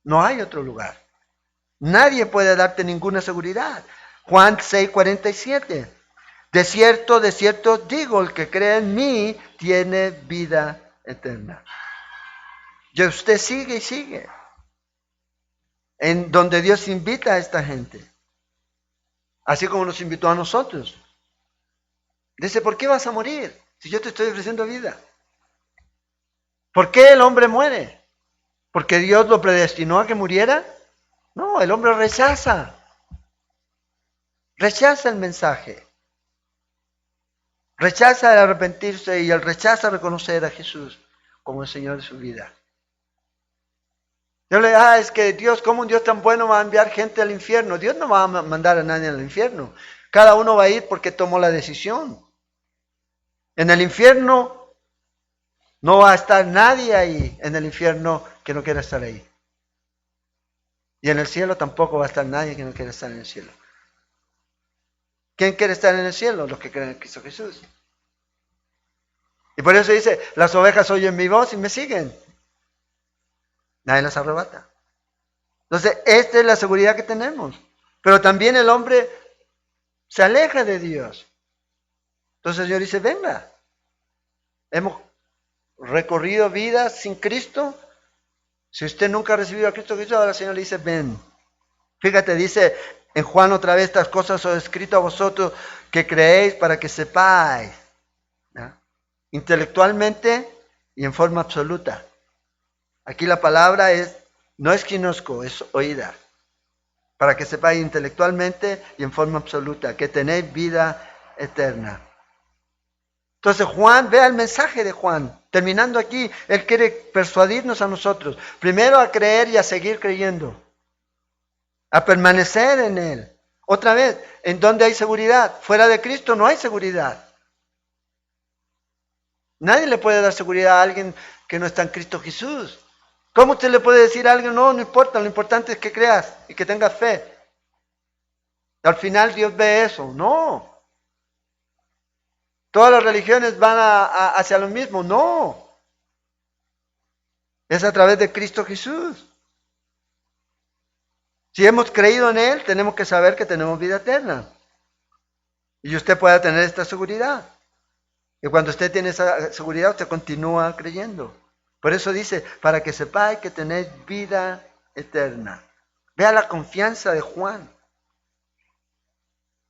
S1: No hay otro lugar. Nadie puede darte ninguna seguridad. Juan 6:47. De cierto os digo, el que cree en mí tiene vida eterna. Y usted sigue y sigue. En donde Dios invita a esta gente. Así como nos invitó a nosotros. Dice, ¿por qué vas a morir si yo te estoy ofreciendo vida? ¿Por qué el hombre muere? ¿Porque Dios lo predestinó a que muriera? No, el hombre rechaza el mensaje, rechaza el arrepentirse y el rechaza reconocer a Jesús como el Señor de su vida. Yo le digo, es que Dios, ¿cómo un Dios tan bueno va a enviar gente al infierno? Dios no va a mandar a nadie al infierno. Cada uno va a ir porque tomó la decisión. En el infierno no va a estar nadie ahí, en el infierno que no quiera estar ahí. Y en el cielo tampoco va a estar nadie que no quiera estar en el cielo. ¿Quién quiere estar en el cielo? Los que creen en Cristo Jesús. Y por eso dice, las ovejas oyen mi voz y me siguen. Nadie las arrebata. Entonces, esta es la seguridad que tenemos. Pero también el hombre se aleja de Dios. Entonces el Señor dice, venga. Hemos recorrido vidas sin Cristo. Si usted nunca ha recibido a Cristo Jesús, ahora el Señor le dice, ven. Fíjate, dice en Juan otra vez, estas cosas os he escrito a vosotros que creéis para que sepáis. ¿Ya? Intelectualmente y en forma absoluta. Aquí la palabra no es ginosco, es oída. Para que sepáis intelectualmente y en forma absoluta que tenéis vida eterna. Entonces Juan, vea el mensaje de Juan. Terminando aquí, él quiere persuadirnos a nosotros. Primero a creer y a seguir creyendo. A permanecer en él. Otra vez, ¿en dónde hay seguridad? Fuera de Cristo no hay seguridad. Nadie le puede dar seguridad a alguien que no está en Cristo Jesús. ¿Cómo usted le puede decir a alguien, no importa, lo importante es que creas y que tengas fe? Al final Dios ve eso. No. Todas las religiones van hacia lo mismo. No. Es a través de Cristo Jesús. Si hemos creído en Él, tenemos que saber que tenemos vida eterna. Y usted pueda tener esta seguridad. Y cuando usted tiene esa seguridad, usted continúa creyendo. Por eso dice, para que sepáis que tenéis vida eterna. Vea la confianza de Juan.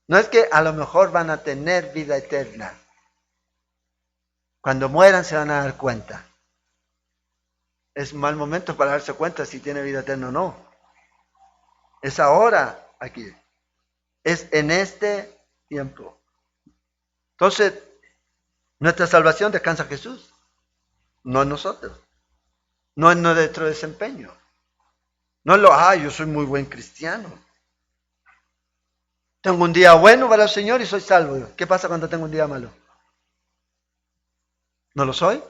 S1: No es que a lo mejor van a tener vida eterna. Cuando mueran se van a dar cuenta. Es un mal momento para darse cuenta si tiene vida eterna o no. Es ahora aquí. Es en este tiempo. Entonces, nuestra salvación descansa en Jesús. No en nosotros. No en nuestro desempeño. No en yo soy muy buen cristiano. Tengo un día bueno para el Señor y soy salvo. ¿Qué pasa cuando tengo un día malo? ¿No lo soy?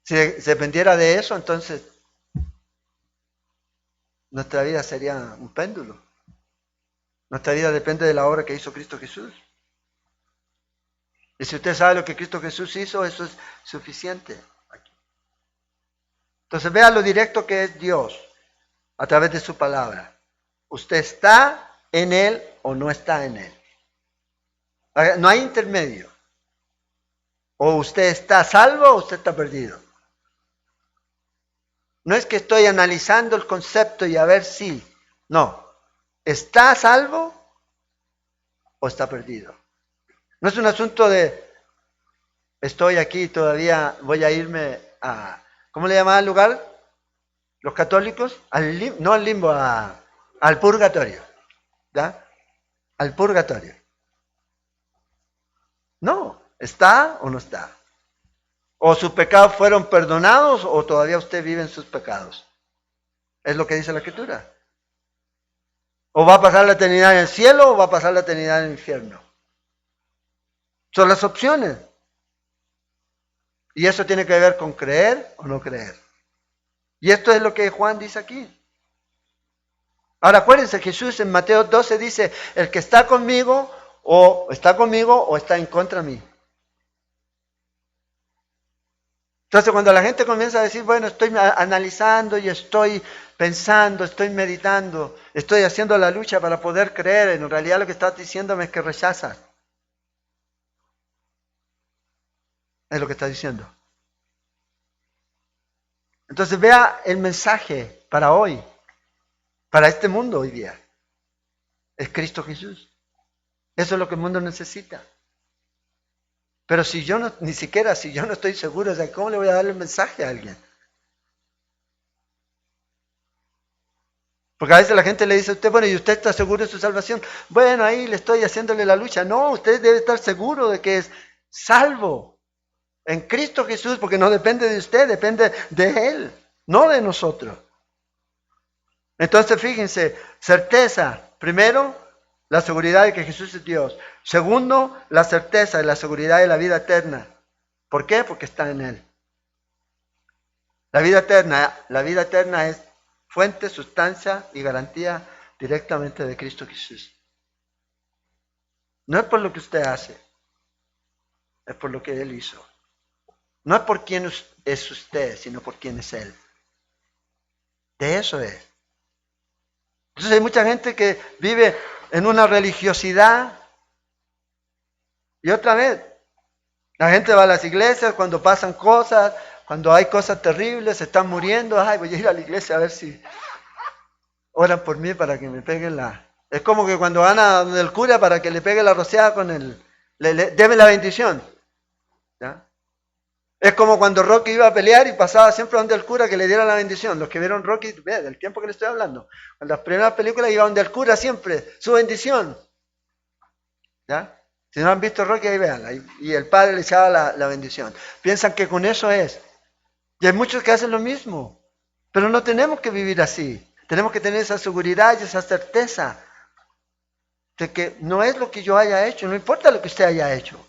S1: Si se dependiera de eso, entonces nuestra vida sería un péndulo. Nuestra vida depende de la obra que hizo Cristo Jesús. Y si usted sabe lo que Cristo Jesús hizo, eso es suficiente. Entonces vea lo directo que es Dios a través de su palabra. Usted está en Él o no está en Él. No hay intermedio. O usted está salvo o usted está perdido. No es que estoy analizando el concepto y a ver si. No. ¿Está salvo o está perdido? No es un asunto de estoy aquí todavía, voy a irme a... ¿Cómo le llamaban al lugar? Los católicos, no al limbo, al purgatorio. ¿Ya? Al purgatorio. No, ¿está o no está? O sus pecados fueron perdonados o todavía usted vive en sus pecados. Es lo que dice la Escritura. O va a pasar la eternidad en el cielo o va a pasar la eternidad en el infierno. Son las opciones. Y eso tiene que ver con creer o no creer. Y esto es lo que Juan dice aquí. Ahora acuérdense, Jesús en Mateo 12 dice, el que está conmigo o está en contra de mí. Entonces cuando la gente comienza a decir, bueno, estoy analizando y estoy pensando, estoy meditando, estoy haciendo la lucha para poder creer, en realidad lo que estás diciéndome es que rechazas. Es lo que está diciendo. Entonces vea el mensaje para hoy, para este mundo hoy día. Es Cristo Jesús. Eso es lo que el mundo necesita. Pero si yo no estoy seguro, o sea, ¿cómo le voy a dar el mensaje a alguien? Porque a veces la gente le dice a usted, bueno, ¿y usted está seguro de su salvación? Bueno, ahí le estoy haciéndole la lucha. No, usted debe estar seguro de que es salvo en Cristo Jesús, porque no depende de usted, depende de Él, no de nosotros. Entonces, fíjense, certeza. Primero, la seguridad de que Jesús es Dios. Segundo, la certeza y la seguridad de la vida eterna. ¿Por qué? Porque está en Él. La vida eterna es fuente, sustancia y garantía directamente de Cristo Jesús. No es por lo que usted hace, es por lo que Él hizo. No es por quién es usted, sino por quién es Él. De eso es. Entonces hay mucha gente que vive en una religiosidad. Y otra vez, la gente va a las iglesias cuando pasan cosas, cuando hay cosas terribles, se están muriendo. Ay, voy a ir a la iglesia a ver si oran por mí para que me peguen la... Es como que cuando van a donde el cura para que le pegue la rociada con el... deme la bendición. ¿Ya? Es como cuando Rocky iba a pelear y pasaba siempre donde el cura que le diera la bendición. Los que vieron Rocky, ve, del tiempo que le estoy hablando. En las primeras películas iba donde el cura siempre, su bendición. ¿Ya? Si no han visto Rocky, ahí véanla. Y el padre le echaba la bendición. Piensan que con eso es. Y hay muchos que hacen lo mismo. Pero no tenemos que vivir así. Tenemos que tener esa seguridad y esa certeza de que no es lo que yo haya hecho, no importa lo que usted haya hecho.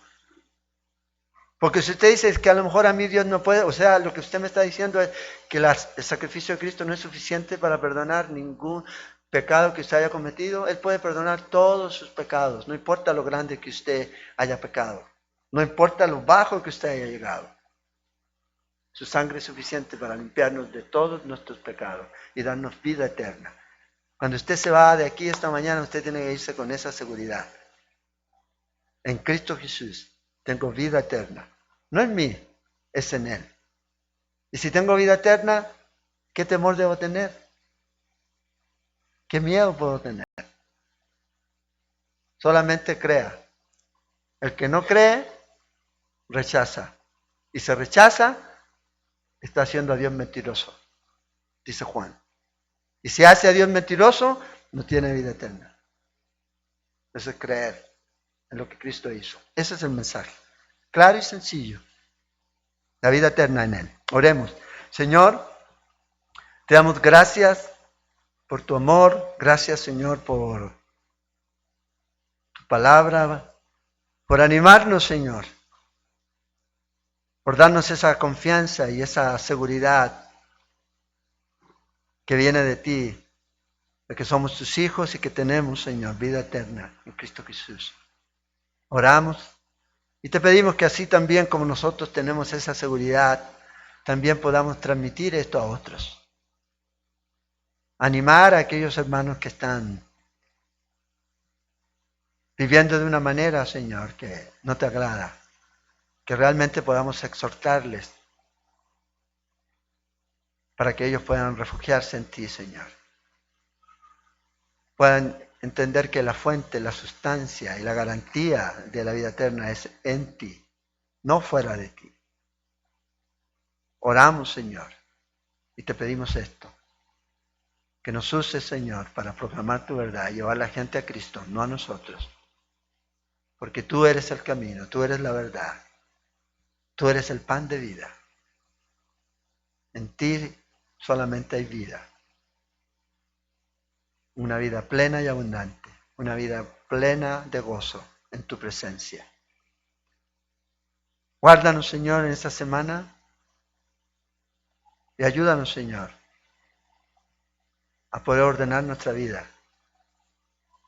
S1: Porque si usted dice que a lo mejor a mí Dios no puede, o sea, lo que usted me está diciendo es que el sacrificio de Cristo no es suficiente para perdonar ningún pecado que usted haya cometido. Él puede perdonar todos sus pecados, no importa lo grande que usted haya pecado, no importa lo bajo que usted haya llegado. Su sangre es suficiente para limpiarnos de todos nuestros pecados y darnos vida eterna. Cuando usted se va de aquí esta mañana, usted tiene que irse con esa seguridad. En Cristo Jesús tengo vida eterna. No en mí, es en Él. Y si tengo vida eterna, ¿qué temor debo tener? ¿Qué miedo puedo tener? Solamente crea. El que no cree, rechaza. Y se rechaza, está haciendo a Dios mentiroso, dice Juan. Y si hace a Dios mentiroso, no tiene vida eterna. Eso es creer en lo que Cristo hizo. Ese es el mensaje. Claro y sencillo. La vida eterna en Él. Oremos. Señor, te damos gracias por tu amor. Gracias, Señor, por tu palabra. Por animarnos, Señor. Por darnos esa confianza y esa seguridad que viene de ti. De que somos tus hijos y que tenemos, Señor, vida eterna en Cristo Jesús. Oramos y te pedimos que así también como nosotros tenemos esa seguridad, también podamos transmitir esto a otros. Animar a aquellos hermanos que están viviendo de una manera, Señor, que no te agrada. Que realmente podamos exhortarles para que ellos puedan refugiarse en ti, Señor. Puedan entender que la fuente, la sustancia y la garantía de la vida eterna es en ti, no fuera de ti. Oramos, Señor, y te pedimos esto. Que nos uses, Señor, para proclamar tu verdad y llevar a la gente a Cristo, no a nosotros. Porque tú eres el camino, tú eres la verdad, tú eres el pan de vida. En ti solamente hay vida. Una vida plena y abundante, una vida plena de gozo en tu presencia. Guárdanos, Señor, en esta semana y ayúdanos, Señor, a poder ordenar nuestra vida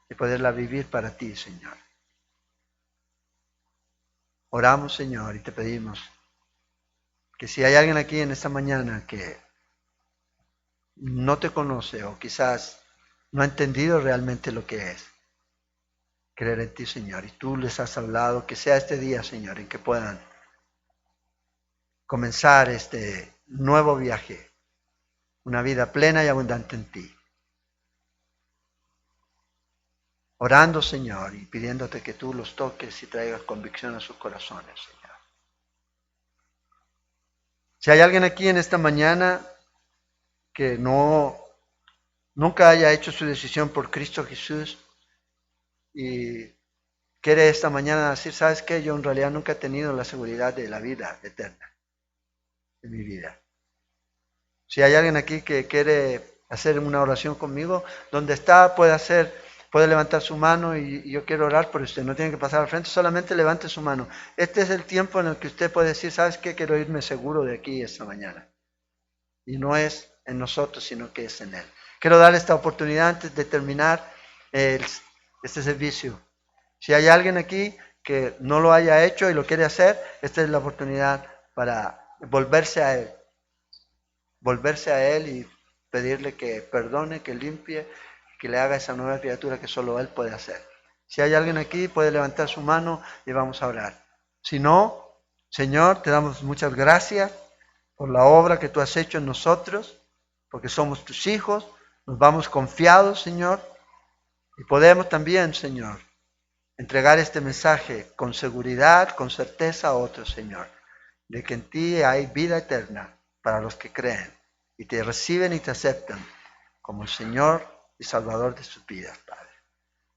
S1: y poderla vivir para ti, Señor. Oramos, Señor, y te pedimos que si hay alguien aquí en esta mañana que no te conoce o quizás no ha entendido realmente lo que es creer en ti, Señor, y tú les has hablado, que sea este día, Señor, en que puedan comenzar este nuevo viaje, una vida plena y abundante en ti. Orando, Señor, y pidiéndote que tú los toques y traigas convicción a sus corazones, Señor. Si hay alguien aquí en esta mañana que no nunca haya hecho su decisión por Cristo Jesús y quiere esta mañana decir, ¿sabes qué? Yo en realidad nunca he tenido la seguridad de la vida eterna en mi vida. Si hay alguien aquí que quiere hacer una oración conmigo, donde está puede levantar su mano y yo quiero orar por usted. No tiene que pasar al frente, solamente levante su mano. Este es el tiempo en el que usted puede decir, ¿sabes qué? Quiero irme seguro de aquí esta mañana. Y no es en nosotros, sino que es en Él. Quiero darle esta oportunidad antes de terminar este servicio. Si hay alguien aquí que no lo haya hecho y lo quiere hacer, esta es la oportunidad para volverse a Él. Volverse a Él y pedirle que perdone, que limpie, que le haga esa nueva criatura que solo Él puede hacer. Si hay alguien aquí, puede levantar su mano y vamos a orar. Si no, Señor, te damos muchas gracias por la obra que tú has hecho en nosotros, porque somos tus hijos, nos vamos confiados, Señor, y podemos también, Señor, entregar este mensaje con seguridad, con certeza a otros, Señor, de que en ti hay vida eterna para los que creen y te reciben y te aceptan como el Señor y Salvador de sus vidas, Padre.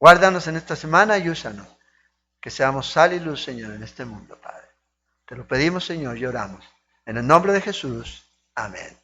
S1: Guárdanos en esta semana y úsanos, que seamos sal y luz, Señor, en este mundo, Padre. Te lo pedimos, Señor, y oramos. En el nombre de Jesús. Amén.